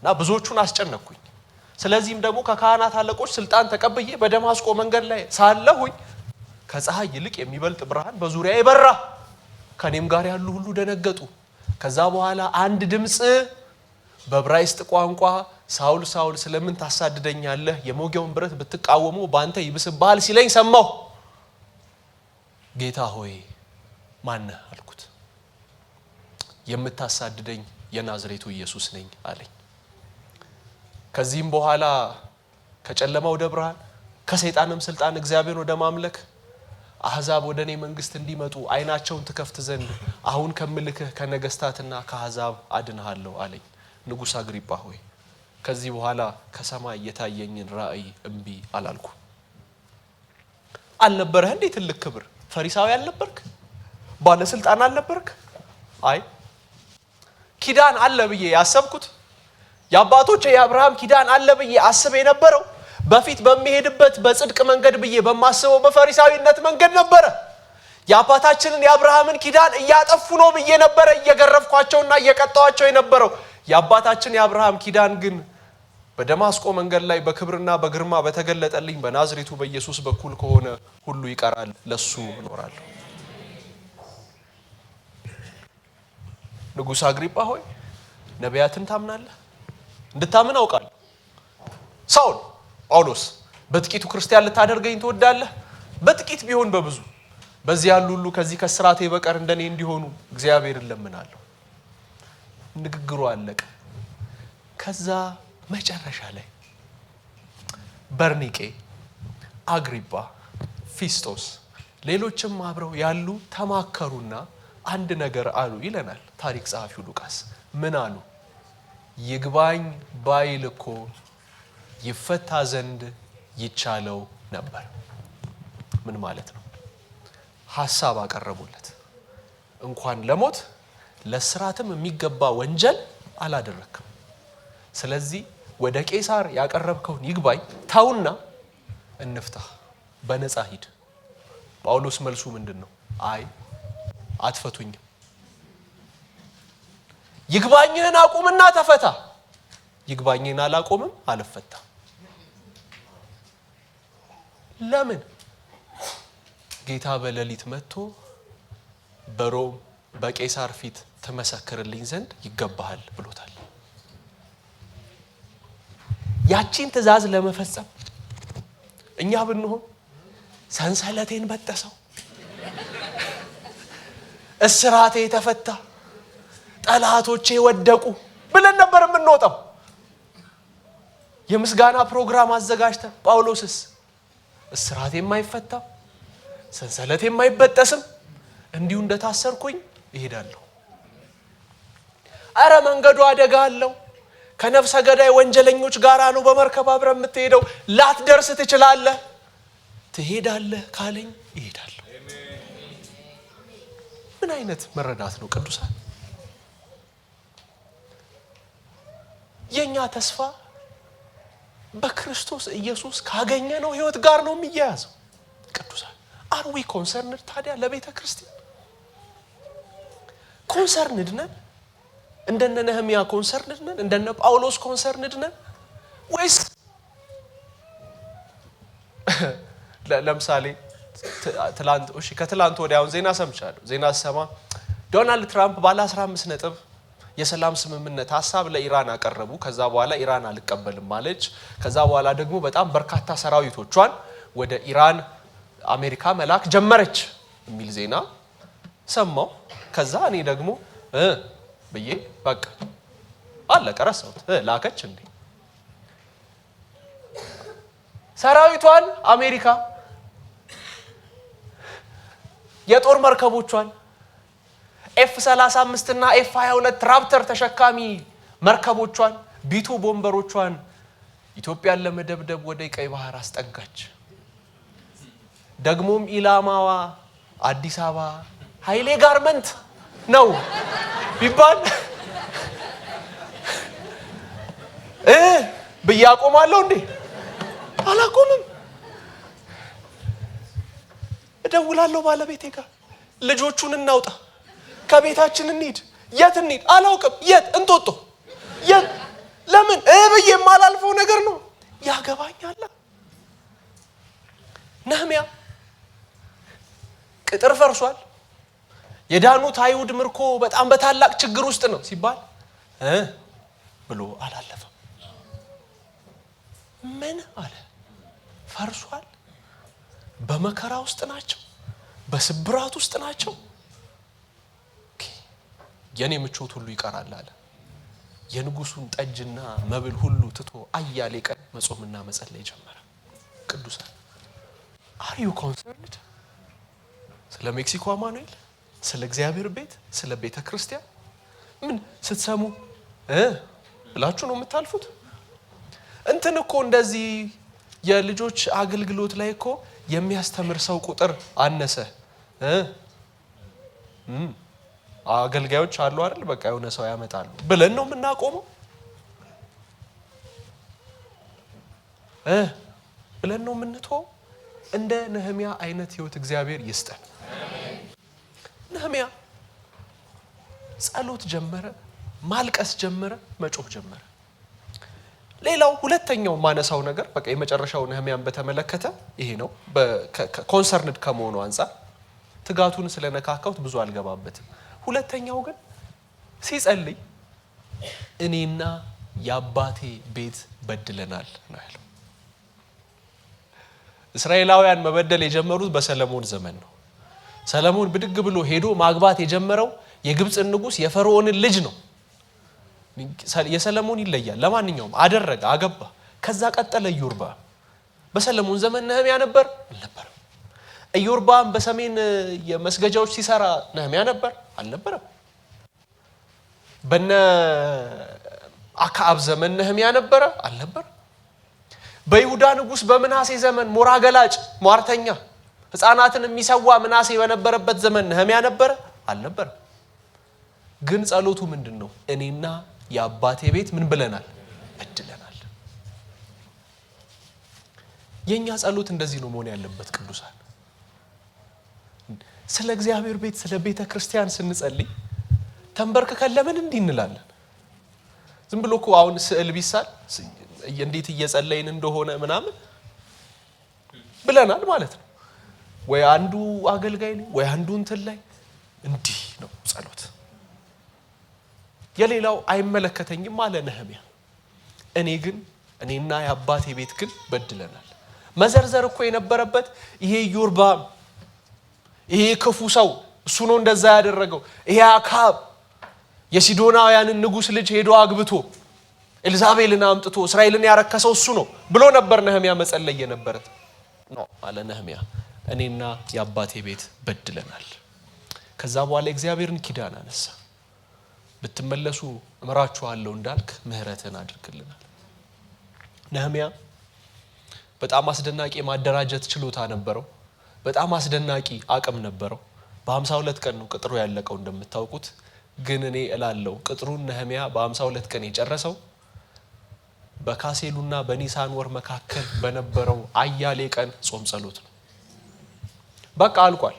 እና ብዙዎቹን አስጨነቅኩኝ። ስለዚህም ደግሞ ከካህናት አለቆች ስልጣን ተቀብዬ በደማስቆ መንገድ ላይ ሳለሁኝ ከፀሐይ ይልቅ የሚበልጥ ብርሃን በዙሪያዬ በራ። ከኔም ጋር ያሉ ሁሉ ደነገጡ። ከዛ በኋላ አንድ ድምጽ በዕብራይስጥ ቋንቋ ሳውል ሳውል ስለምን ታሳድደኛለህ? የሞጊያውን ብረት ብትቃወሙ ባንተ ይብስብሃል ሲለኝ ሰማሁ። ጌታ ሆይ ማነህ አልኩት። የምታሳድደኝ የናዝሬቱ ኢየሱስ ነኝ አለኝ። ከዚህም በኋላ ከጨለማ ወደ ብርሃን ከሰይጣንም ስልጣን እግዚአብሔር ወደ ማምለክ አሕዛብ ወደ እኔ መንግስት እንዲመጡ አይናቸውን ትከፍት ዘንድ አሁን ከምልክህ ከነገስታትና ከአሕዛብ አድንሃለሁ አለኝ። ንጉሥ አግሪጳ ሆይ ከዚህ በኋላ ከሰማይ የታየኝን ራእይ እምቢ አላልኩ። አልነበረህ እንዴ ትልቅ ክብር? ፈሪሳዊ አልነበርክ? ባለስልጣን አልነበርክ? አይ ኪዳን አለ ብዬ ያሰብኩት የአባቶቼ የአብርሃም ኪዳን አለ ብዬ አስብ የነበረው በፊት በሚሄድበት በጽድቅ መንገድ ብዬ በማስበው በፈሪሳዊነት መንገድ ነበረ። የአባታችንን የአብርሃምን ኪዳን እያጠፉ ነው ብዬ ነበረ እየገረፍኳቸውና እየቀጣዋቸው የነበረው። የአባታችን የአብርሃም ኪዳን ግን በደማስቆ መንገድ ላይ በክብርና በግርማ በተገለጠልኝ በናዝሬቱ በኢየሱስ በኩል ከሆነ ሁሉ ይቀራል፣ ለሱ እኖራለሁ። ንጉሥ አግሪጳ ሆይ ነቢያትን ታምናለህ? እንድታምን አውቃለሁ። ሳውል ጳውሎስ በጥቂቱ ክርስቲያን ልታደርገኝ ትወዳለህ? በጥቂት ቢሆን በብዙ በዚህ ያሉ ሁሉ ከዚህ ከስራቴ በቀር እንደኔ እንዲሆኑ እግዚአብሔርን ለምናለሁ። ንግግሩ አለቀ። ከዛ መጨረሻ ላይ በርኒቄ፣ አግሪጳ፣ ፊስጦስ ሌሎችም አብረው ያሉ ተማከሩና አንድ ነገር አሉ ይለናል ታሪክ ጸሐፊው ሉቃስ። ምን አሉ? ይግባኝ ባይል እኮ ይፈታ ዘንድ ይቻለው ነበር። ምን ማለት ነው? ሐሳብ አቀረቡለት። እንኳን ለሞት ለስራትም የሚገባ ወንጀል አላደረክም። ስለዚህ ወደ ቄሳር ያቀረብከውን ይግባኝ ታውና እንፍታ፣ በነፃ ሂድ። ጳውሎስ መልሱ ምንድነው? አይ አትፈቱኝም። ይግባኝህን አቁምና ተፈታ። ይግባኝህን አላቆምም፣ አልፈታም። ለምን ጌታ በሌሊት መጥቶ በሮም በቄሳር ፊት ተመሰክርልኝ ዘንድ ይገባሃል ብሎታል። ያቺን ትእዛዝ ለመፈጸም እኛ ብንሆን ሰንሰለቴን በጠሰው፣ እስራቴ ተፈታ፣ ጠላቶቼ ወደቁ ብለን ነበር የምንወጣው። የምስጋና ፕሮግራም አዘጋጅተን ጳውሎስስ እስራቴ የማይፈታ ሰንሰለቴ የማይበጠስም እንዲሁ እንደታሰርኩኝ እሄዳለሁ። አረ መንገዱ አደጋ አለው፣ ከነፍሰ ገዳይ ወንጀለኞች ጋር ነው በመርከብ አብረህ የምትሄደው፣ ላትደርስ ትችላለህ፣ ትሄዳለህ ካለኝ እሄዳለሁ። ምን አይነት መረዳት ነው ቅዱሳን? የኛ ተስፋ በክርስቶስ ኢየሱስ ካገኘነው ሕይወት ጋር ነው የሚያያዘው። ቅዱሳን are we concerned ታዲያ ለቤተ ክርስቲያን concerned ነን? እንደነ ነህምያ concerned ነን? እንደነ ጳውሎስ concerned ነን ወይስ ለምሳሌ ከትላንት ወዲያውን ዜና ሰምቻለሁ። ዜና ሰማ ዶናልድ ትራምፕ ባለ 15 ነጥብ የሰላም ስምምነት ሐሳብ ለኢራን አቀረቡ። ከዛ በኋላ ኢራን አልቀበልም አለች። ከዛ በኋላ ደግሞ በጣም በርካታ ሰራዊቶቿን ወደ ኢራን አሜሪካ መላክ ጀመረች የሚል ዜና ሰማው። ከዛ እኔ ደግሞ ብዬ በቃ አለቀ ረሳሁት። ላከች እንዴ ሰራዊቷን አሜሪካ የጦር መርከቦቿን F-35 እና F-22 ራፕተር ተሸካሚ መርከቦቿን ቢቱ ቦምበሮቿን ኢትዮጵያን ለመደብደብ ወደ ቀይ ባህር አስጠጋች። ደግሞም ኢላማዋ አዲስ አበባ ኃይሌ ጋርመንት ነው ቢባል ብያቆማለሁ እንዴ? አላቆምም። እደውላለሁ ባለቤቴ ጋር ልጆቹን እናውጣ፣ ከቤታችን እንሂድ። የት እንሂድ አላውቅም። የት እንጦጦ፣ የት ለምን ብዬ የማላልፈው ነገር ነው። ያገባኛል። ነህምያ ቅጥር ፈርሷል፣ የዳኑት አይሁድ ምርኮ በጣም በታላቅ ችግር ውስጥ ነው ሲባል ብሎ አላለፈም። ምን አለ? ፈርሷል፣ በመከራ ውስጥ ናቸው፣ በስብራት ውስጥ ናቸው። የኔ ምቾት ሁሉ ይቀራል አለ። የንጉሱን ጠጅና መብል ሁሉ ትቶ አያሌ ቀን መጾምና መጸለይ ጀመረ። ቅዱሳን are you concerned? ስለ ሜክሲኮ አማኑኤል፣ ስለ እግዚአብሔር ቤት፣ ስለ ቤተ ክርስቲያን ምን ስትሰሙ ብላችሁ ነው የምታልፉት? እንትን እኮ እንደዚህ የልጆች አገልግሎት ላይ እኮ የሚያስተምር ሰው ቁጥር አነሰ አገልጋዮች አሉ አይደል? በቃ የሆነ ሰው ያመጣሉ ብለን ነው የምናቆመው? ብለን ነው የምንተው? እንደ ነህምያ አይነት ህይወት እግዚአብሔር ይስጠን። ነህምያ ጸሎት ጀመረ፣ ማልቀስ ጀመረ፣ መጮህ ጀመረ። ሌላው ሁለተኛው ማነሳው ነገር በቃ የመጨረሻው ነህምያን በተመለከተ ይሄ ነው። ኮንሰርንድ ከመሆኑ አንፃር ትጋቱን ስለነካካውት ብዙ አልገባበትም። ሁለተኛው ግን ሲጸልይ እኔና የአባቴ ቤት በድለናል ነው ያለው። እስራኤላውያን መበደል የጀመሩት በሰለሞን ዘመን ነው። ሰለሞን ብድግ ብሎ ሄዶ ማግባት የጀመረው የግብፅን ንጉስ የፈርዖንን ልጅ ነው። የሰለሞን ይለያል። ለማንኛውም አደረገ፣ አገባ። ከዛ ቀጠለ ኢዮርብዓም። በሰለሞን ዘመን ነህምያ ነበር አልነበረም? ኢዮርብዓም በሰሜን የመስገጃዎች ሲሰራ ነህምያ ነበር አልነበረም? በነ አክዓብ ዘመን ነህምያ ነበረ አልነበረም? በይሁዳ ንጉስ በምናሴ ዘመን ሞራ ገላጭ ሟርተኛ ህፃናትን የሚሰዋ ምናሴ በነበረበት ዘመን ነህምያ ነበረ አልነበረም? ግን ጸሎቱ ምንድነው? እኔና የአባቴ ቤት ምን ብለናል? በድለናል። የኛ ጸሎት እንደዚህ ነው መሆን ያለበት ቅዱሳን። ስለ እግዚአብሔር ቤት ስለ ቤተ ክርስቲያን ስንጸልይ ተንበርክከን ለምን እንዲህ እንላለን? ዝም ብሎ እኮ አሁን ስዕል ቢሳል እንዴት እየጸለይን እንደሆነ ምናምን ብለናል ማለት ነው። ወይ አንዱ አገልጋይ ላይ ወይ አንዱ እንትን ላይ እንዲህ ነው ጸሎት። የሌላው አይመለከተኝም አለ ነህምያ። እኔና የአባቴ ቤት ግን በድለናል። መዘርዘር እኮ የነበረበት ይሄ ኢዮርብዓም ይሄ ክፉ ሰው እሱ ነው እንደዛ ያደረገው። ይሄ አክዓብ የሲዶናውያንን ንጉስ ልጅ ሄዶ አግብቶ ኤልዛቤልን አምጥቶ እስራኤልን ያረከሰው እሱ ነው ብሎ ነበር ነህምያ መጸለይ የነበረት ነው አለ ነህምያ። እኔና የአባቴ ቤት በድለናል። ከዛ በኋላ እግዚአብሔርን ኪዳን አነሳ። ብትመለሱ እምራችኋለሁ እንዳልክ ምህረትን አድርግልናል። ነህምያ በጣም አስደናቂ ማደራጀት ችሎታ ነበረው። በጣም አስደናቂ አቅም ነበረው። በ52 ቀን ነው ቅጥሩ ያለቀው እንደምታውቁት። ግን እኔ እላለሁ ቅጥሩን ነህምያ በ52 ቀን የጨረሰው በካሴሉና በኒሳን ወር መካከል በነበረው አያሌ ቀን ጾም ጸሎት ነው። በቃ አልቋል።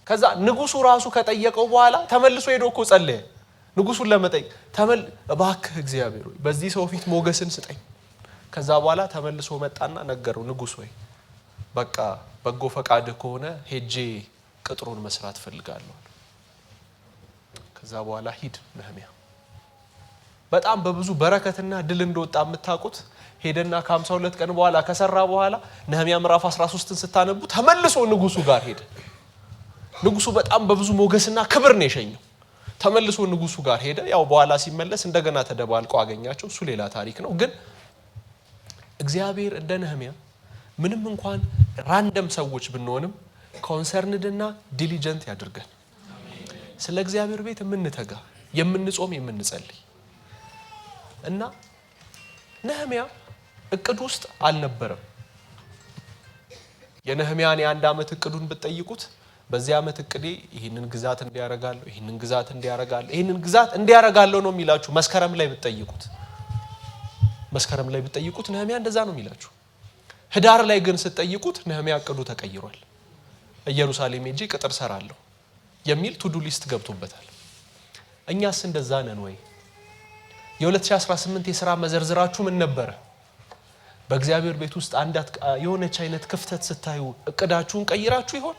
ከዛ ንጉሱ ራሱ ከጠየቀው በኋላ ተመልሶ ሄዶ እኮ ጸለየ። ንጉሱን ለመጠየቅ እባክህ እግዚአብሔር ሆይ በዚህ ሰው ፊት ሞገስን ስጠኝ። ከዛ በኋላ ተመልሶ መጣና ነገረው። ንጉስ ሆይ በቃ በጎ ፈቃድህ ከሆነ ሄጄ ቅጥሩን መስራት ፈልጋለሁ። ከዛ በኋላ ሂድ ነህምያ። በጣም በብዙ በረከትና ድል እንደወጣ የምታውቁት ሄደና ከ52 ቀን በኋላ ከሰራ በኋላ ነህምያ ምዕራፍ 13ን ስታነቡ ተመልሶ ንጉሱ ጋር ሄደ። ንጉሱ በጣም በብዙ ሞገስና ክብር ነው የሸኘው። ተመልሶ ንጉሱ ጋር ሄደ። ያው በኋላ ሲመለስ እንደገና ተደባልቆ አገኛቸው። እሱ ሌላ ታሪክ ነው። ግን እግዚአብሔር እንደ ነህምያ ምንም እንኳን ራንደም ሰዎች ብንሆንም ኮንሰርንድና ዲሊጀንት ያድርገን። ስለ እግዚአብሔር ቤት የምንተጋ የምንጾም የምንጸልይ እና ነህምያ እቅድ ውስጥ አልነበረም። የነህምያን የአንድ ዓመት እቅዱን ብትጠይቁት በዚህ ዓመት እቅዴ ይሄንን ግዛት እንዲያረጋለሁ ይሄንን ግዛት እንዲያረጋለሁ ይሄንን ግዛት እንዲያረጋለሁ ነው የሚላችሁ። መስከረም ላይ ብትጠይቁት ነህምያ እንደዛ ነው የሚላችሁ። ህዳር ላይ ግን ስትጠይቁት ነህምያ እቅዱ ተቀይሯል። ኢየሩሳሌም ሄጄ ቅጥር ሰራለሁ የሚል ቱዱ ሊስት ገብቶበታል። እኛስ እንደዛ ነን ወይ? የ2018 የሥራ መዘርዝራችሁ ምን ነበረ? በእግዚአብሔር ቤት ውስጥ የሆነች አይነት ክፍተት ስታዩ እቅዳችሁን ቀይራችሁ ይሆን?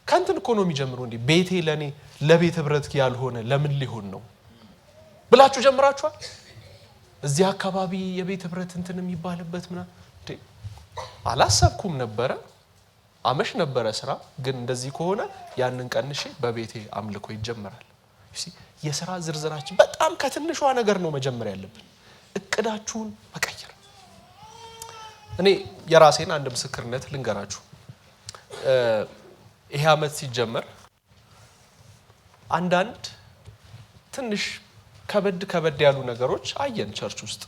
ከንትን እኮ ነው የሚጀምረው። እንዴ ቤቴ ለኔ ለቤት ህብረት ያልሆነ ለምን ሊሆን ነው ብላችሁ ጀምራችኋል? እዚህ አካባቢ የቤት ህብረት እንትን የሚባልበት እንዴ አላሰብኩም ነበረ። አመሽ ነበረ ስራ። ግን እንደዚህ ከሆነ ያንን ቀንሼ በቤቴ አምልኮ ይጀምራል። የሥራ ዝርዝራችን በጣም ከትንሿ ነገር ነው መጀመር ያለብን። እቅዳችሁን መቀየር። እኔ የራሴን አንድ ምስክርነት ልንገራችሁ። ይሄ ዓመት ሲጀመር አንዳንድ ትንሽ ከበድ ያሉ ነገሮች አየን ቸርች ውስጥ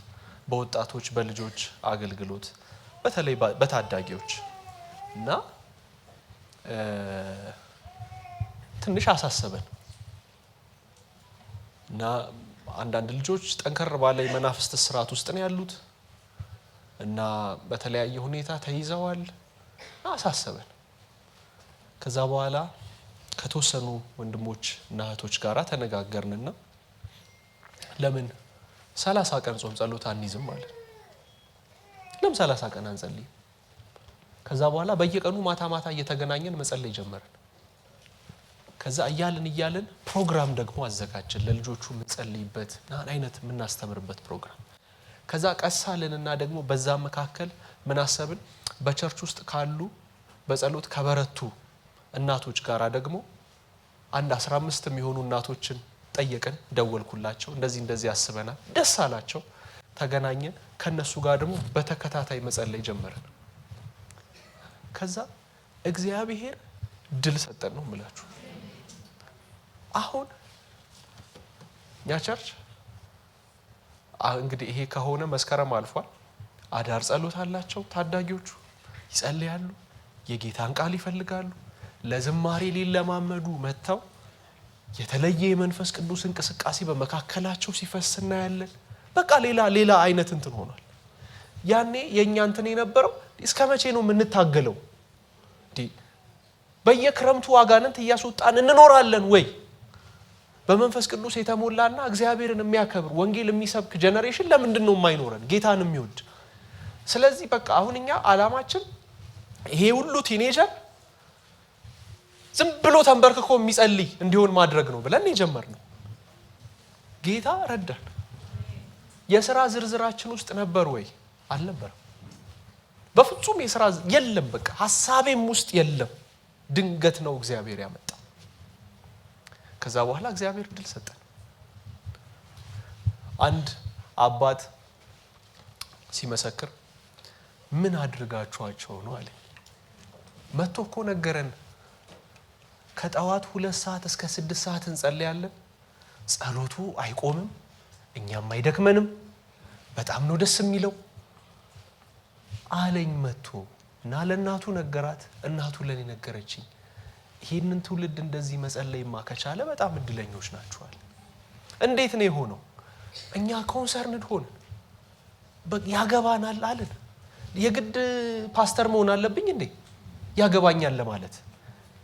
በወጣቶች በልጆች አገልግሎት በተለይ በታዳጊዎች እና ትንሽ አሳሰበን እና አንዳንድ ልጆች ጠንከር ባለ የመናፍስት ስርዓት ውስጥ ነው ያሉት እና በተለያየ ሁኔታ ተይዘዋል። አሳሰበን። ከዛ በኋላ ከተወሰኑ ወንድሞች እና እህቶች ጋር ተነጋገርንና ለምን 30 ቀን ጾም ጸሎት አንይዝም ማለት ለምን 30 ቀን አንጸልይ? ከዛ በኋላ በየቀኑ ማታ እየተገናኘን መጸለይ ጀመርን። ከዛ እያልን ፕሮግራም ደግሞ አዘጋጀን ለልጆቹ የምንጸልይበት አይነት የምናስተምርበት ፕሮግራም። ከዛ ቀሳልንና ደግሞ በዛ መካከል ምን አሰብን? በቸርች ውስጥ ካሉ በጸሎት ከበረቱ እናቶች ጋራ ደግሞ አንድ 15 የሚሆኑ እናቶችን ጠየቅን። ደወልኩላቸው። እንደዚህ ያስበናል። ደስ አላቸው። ተገናኘን። ከነሱ ጋር ደግሞ በተከታታይ መጸለይ ጀመርን። ከዛ እግዚአብሔር ድል ሰጠን ነው የምላችሁ። አሁን ያ ቸርች እንግዲህ ይሄ ከሆነ መስከረም አልፏል። አዳር ጸሎት አላቸው። ታዳጊዎቹ ይጸልያሉ፣ የጌታን ቃል ይፈልጋሉ፣ ለዝማሬ ሊለማመዱ መተው የተለየ የመንፈስ ቅዱስ እንቅስቃሴ በመካከላቸው ሲፈስ እናያለን። በቃ ሌላ አይነት እንትን ሆኗል። ያኔ የኛ እንትን የነበረው እስከ መቼ ነው የምንታገለው? በየክረምቱ አጋንንት እያስወጣን እንኖራለን ወይ? በመንፈስ ቅዱስ የተሞላና እግዚአብሔርን የሚያከብር ወንጌል የሚሰብክ ጄነሬሽን ለምንድን ነው የማይኖረን? ጌታን የሚወድ ስለዚህ በቃ አሁን እኛ አላማችን ይሄ ሁሉ ቲኔጀር ዝም ብሎ ተንበርክኮ የሚጸልይ እንዲሆን ማድረግ ነው ብለን የጀመርነው። ጌታ ረዳን። የሥራ ዝርዝራችን ውስጥ ነበር ወይ? አልነበረም። በፍጹም የሥራ የለም። በቃ ሐሳቤም ውስጥ የለም። ድንገት ነው እግዚአብሔር ያመጣ። ከዛ በኋላ እግዚአብሔር ድል ሰጠን። አንድ አባት ሲመሰክር ምን አድርጋችኋቸው ነው አለ። መጥቶ እኮ ነገረን። ከጠዋት 2 ሰዓት እስከ 6 ሰዓት እንጸልያለን። ጸሎቱ አይቆምም፣ እኛም አይደክመንም። በጣም ነው ደስ የሚለው አለኝ። መጥቶ እና ለእናቱ ነገራት። እናቱ ለኔ ነገረችኝ። ይሄንን ትውልድ እንደዚህ መጸለይማ ከቻለ በጣም እድለኞች ናቸዋል። እንዴት ነው የሆነው? እኛ ኮንሰርንድ ሆነን ያገባናል አለን። የግድ ፓስተር መሆን አለብኝ እንዴ ያገባኛል ለማለት?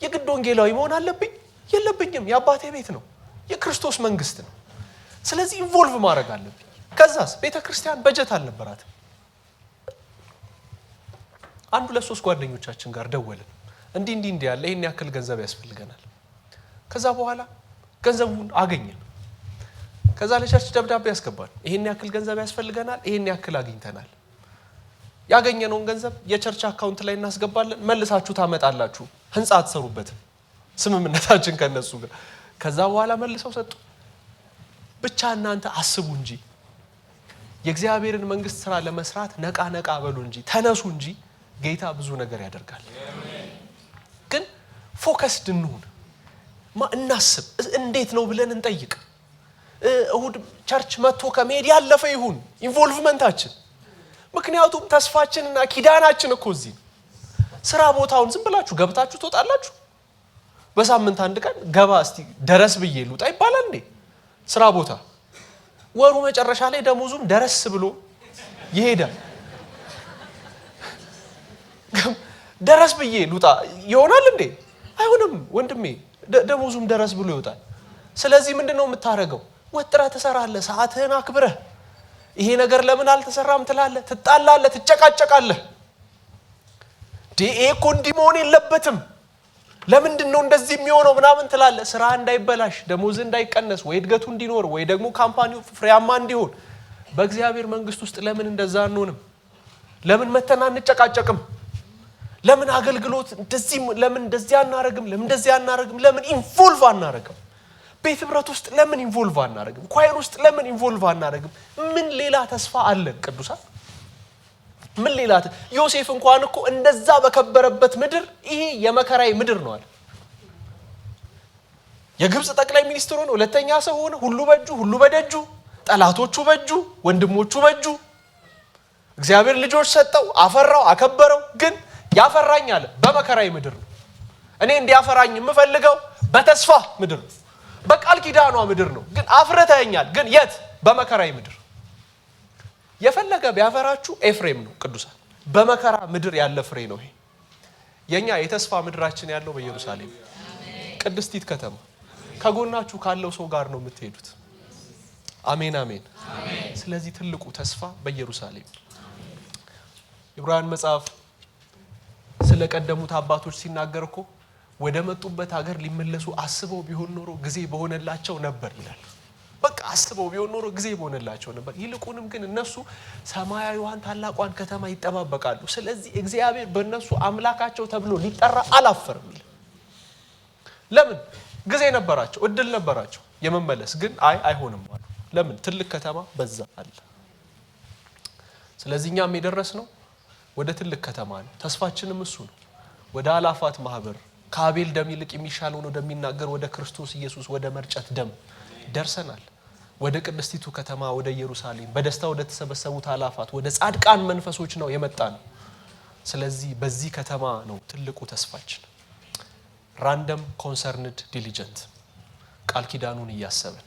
የግድ ወንጌላዊ መሆን አለብኝ? የለብኝም። የአባቴ ቤት ነው፣ የክርስቶስ መንግስት ነው። ስለዚህ ኢንቮልቭ ማድረግ አለብኝ። ከዛስ ቤተክርስቲያን በጀት አልነበራትም። 1-2 ጓደኞቻችን ጋር ደወልን። እንዲህ ያለ ይሄን ያክል ገንዘብ ያስፈልገናል። ከዛ በኋላ ገንዘቡን አገኘን። ከዛ ለቸርች ደብዳቤ ያስገባል። ይሄን ያክል ገንዘብ ያስፈልገናል፣ ይሄን ያክል አግኝተናል። ያገኘነውን ገንዘብ የቸርች አካውንት ላይ እናስገባለን። መልሳችሁ ታመጣላችሁ፣ ህንጻ አትሰሩበትም። ስምምነታችን ከነሱ ጋር። ከዛ በኋላ መልሰው ሰጡ። ብቻ እናንተ አስቡ እንጂ የእግዚአብሔርን መንግስት ስራ ለመስራት ነቃ በሉ እንጂ ተነሱ እንጂ ጌታ ብዙ ነገር ያደርጋል። ግን ፎከስድ እንሁን። እናስብ። እንዴት ነው ብለን እንጠይቅ። እሁድ ቸርች መጥቶ ከመሄድ ያለፈ ይሁን ኢንቮልቭመንታችን። ምክንያቱም ተስፋችንና ኪዳናችን እኮ እዚህ ነው። ስራ ቦታውን ዝም ብላችሁ ገብታችሁ ትወጣላችሁ። በሳምንት አንድ ቀን ገባ እስቲ ደረስ ብዬ ልውጣ ይባላል እንዴ? ስራ ቦታ ወሩ መጨረሻ ላይ ደሞዙም ደረስ ብሎ ይሄዳል። ደረስ ብዬ ልውጣ ይሆናል እንዴ? አይሆንም ወንድሜ። ደሞዙም ደረስ ብሎ ይወጣል። ስለዚህ ምንድነው የምታረገው? ወጥረህ ትሰራለህ፣ ሰዓትህን አክብረህ። ይሄ ነገር ለምን አልተሰራም ትላለህ፣ ትጣላለህ፣ ትጨቃጨቃለህ። እኮ እንዲህ መሆን የለበትም፣ ለምንድን ነው እንደዚህ የሚሆነው ምናምን ትላለህ። ስራ እንዳይበላሽ፣ ደሞዝ እንዳይቀነስ፣ ወይ እድገቱ እንዲኖር፣ ወይ ደግሞ ካምፓኒው ፍሬያማ እንዲሆን። በእግዚአብሔር መንግስት ውስጥ ለምን እንደዛ አንሆንም? ለምን መተና እንጨቃጨቅም? ለምን አገልግሎት እንደዚህ ለምን እንደዚህ አናረግም? ለምን እንደዚህ አናረግም? ለምን ኢንቮልቭ አናረግም? ቤት ህብረት ውስጥ ለምን ኢንቮልቭ አናረግም? ኳየር ውስጥ ለምን ኢንቮልቭ አናረግም? ምን ሌላ ተስፋ አለን ቅዱሳን? ምን ሌላ? ዮሴፍ እንኳን እኮ እንደዛ በከበረበት ምድር ይሄ የመከራይ ምድር ነው አለ። የግብጽ ጠቅላይ ሚኒስትር ሆነ፣ ሁለተኛ ሰው ሆነ፣ ሁሉ በእጁ ሁሉ በደጁ፣ ጠላቶቹ በእጁ፣ ወንድሞቹ በእጁ። እግዚአብሔር ልጆች ሰጠው፣ አፈራው፣ አከበረው። ግን ያፈራኝ አለ በመከራይ ምድር ነው። እኔ እንዲያፈራኝ የምፈልገው በተስፋ ምድር ነው፣ በቃል ኪዳኗ ምድር ነው። ግን አፍርተኛል። ግን የት? በመከራይ ምድር። የፈለገ ቢያፈራችሁ ኤፍሬም ነው ቅዱሳን። በመከራ ምድር ያለ ፍሬ ነው ይሄ። የኛ የተስፋ ምድራችን ያለው በኢየሩሳሌም ቅድስቲት ከተማ። ከጎናችሁ ካለው ሰው ጋር ነው የምትሄዱት። አሜን አሜን። ስለዚህ ትልቁ ተስፋ በኢየሩሳሌም። ዕብራውያን መጽሐፍ ስለቀደሙት አባቶች ሲናገር እኮ ወደ መጡበት ሀገር ሊመለሱ አስበው ቢሆን ኖሮ ጊዜ በሆነላቸው ነበር ይላል። በቃ አስበው ቢሆን ኖሮ ጊዜ በሆነላቸው ነበር። ይልቁንም ግን እነሱ ሰማያዊዋን ታላቋን ከተማ ይጠባበቃሉ። ስለዚህ እግዚአብሔር በእነሱ አምላካቸው ተብሎ ሊጠራ አላፈርም ይላል። ለምን? ጊዜ ነበራቸው፣ እድል ነበራቸው የመመለስ። ግን አይሆንም አሉ። ለምን? ትልቅ ከተማ በዛ አለ። ስለዚህ እኛም የደረስነው ወደ ትልቅ ከተማ ነው። ተስፋችንም እሱ ነው። ወደ አላፋት ማህበር፣ ከአቤል ደም ይልቅ የሚሻለውን ወደሚናገር ወደ ክርስቶስ ኢየሱስ ወደ መርጨት ደም ደርሰናል። ወደ ቅድስቲቱ ከተማ ወደ ኢየሩሳሌም በደስታ ወደ ተሰበሰቡት አላፋት ወደ ጻድቃን መንፈሶች ነው የመጣነው። ስለዚህ በዚህ ከተማ ነው ትልቁ ተስፋችን። ራንደም ኮንሰርንድ ዲሊጀንት ቃል ኪዳኑን እያሰብን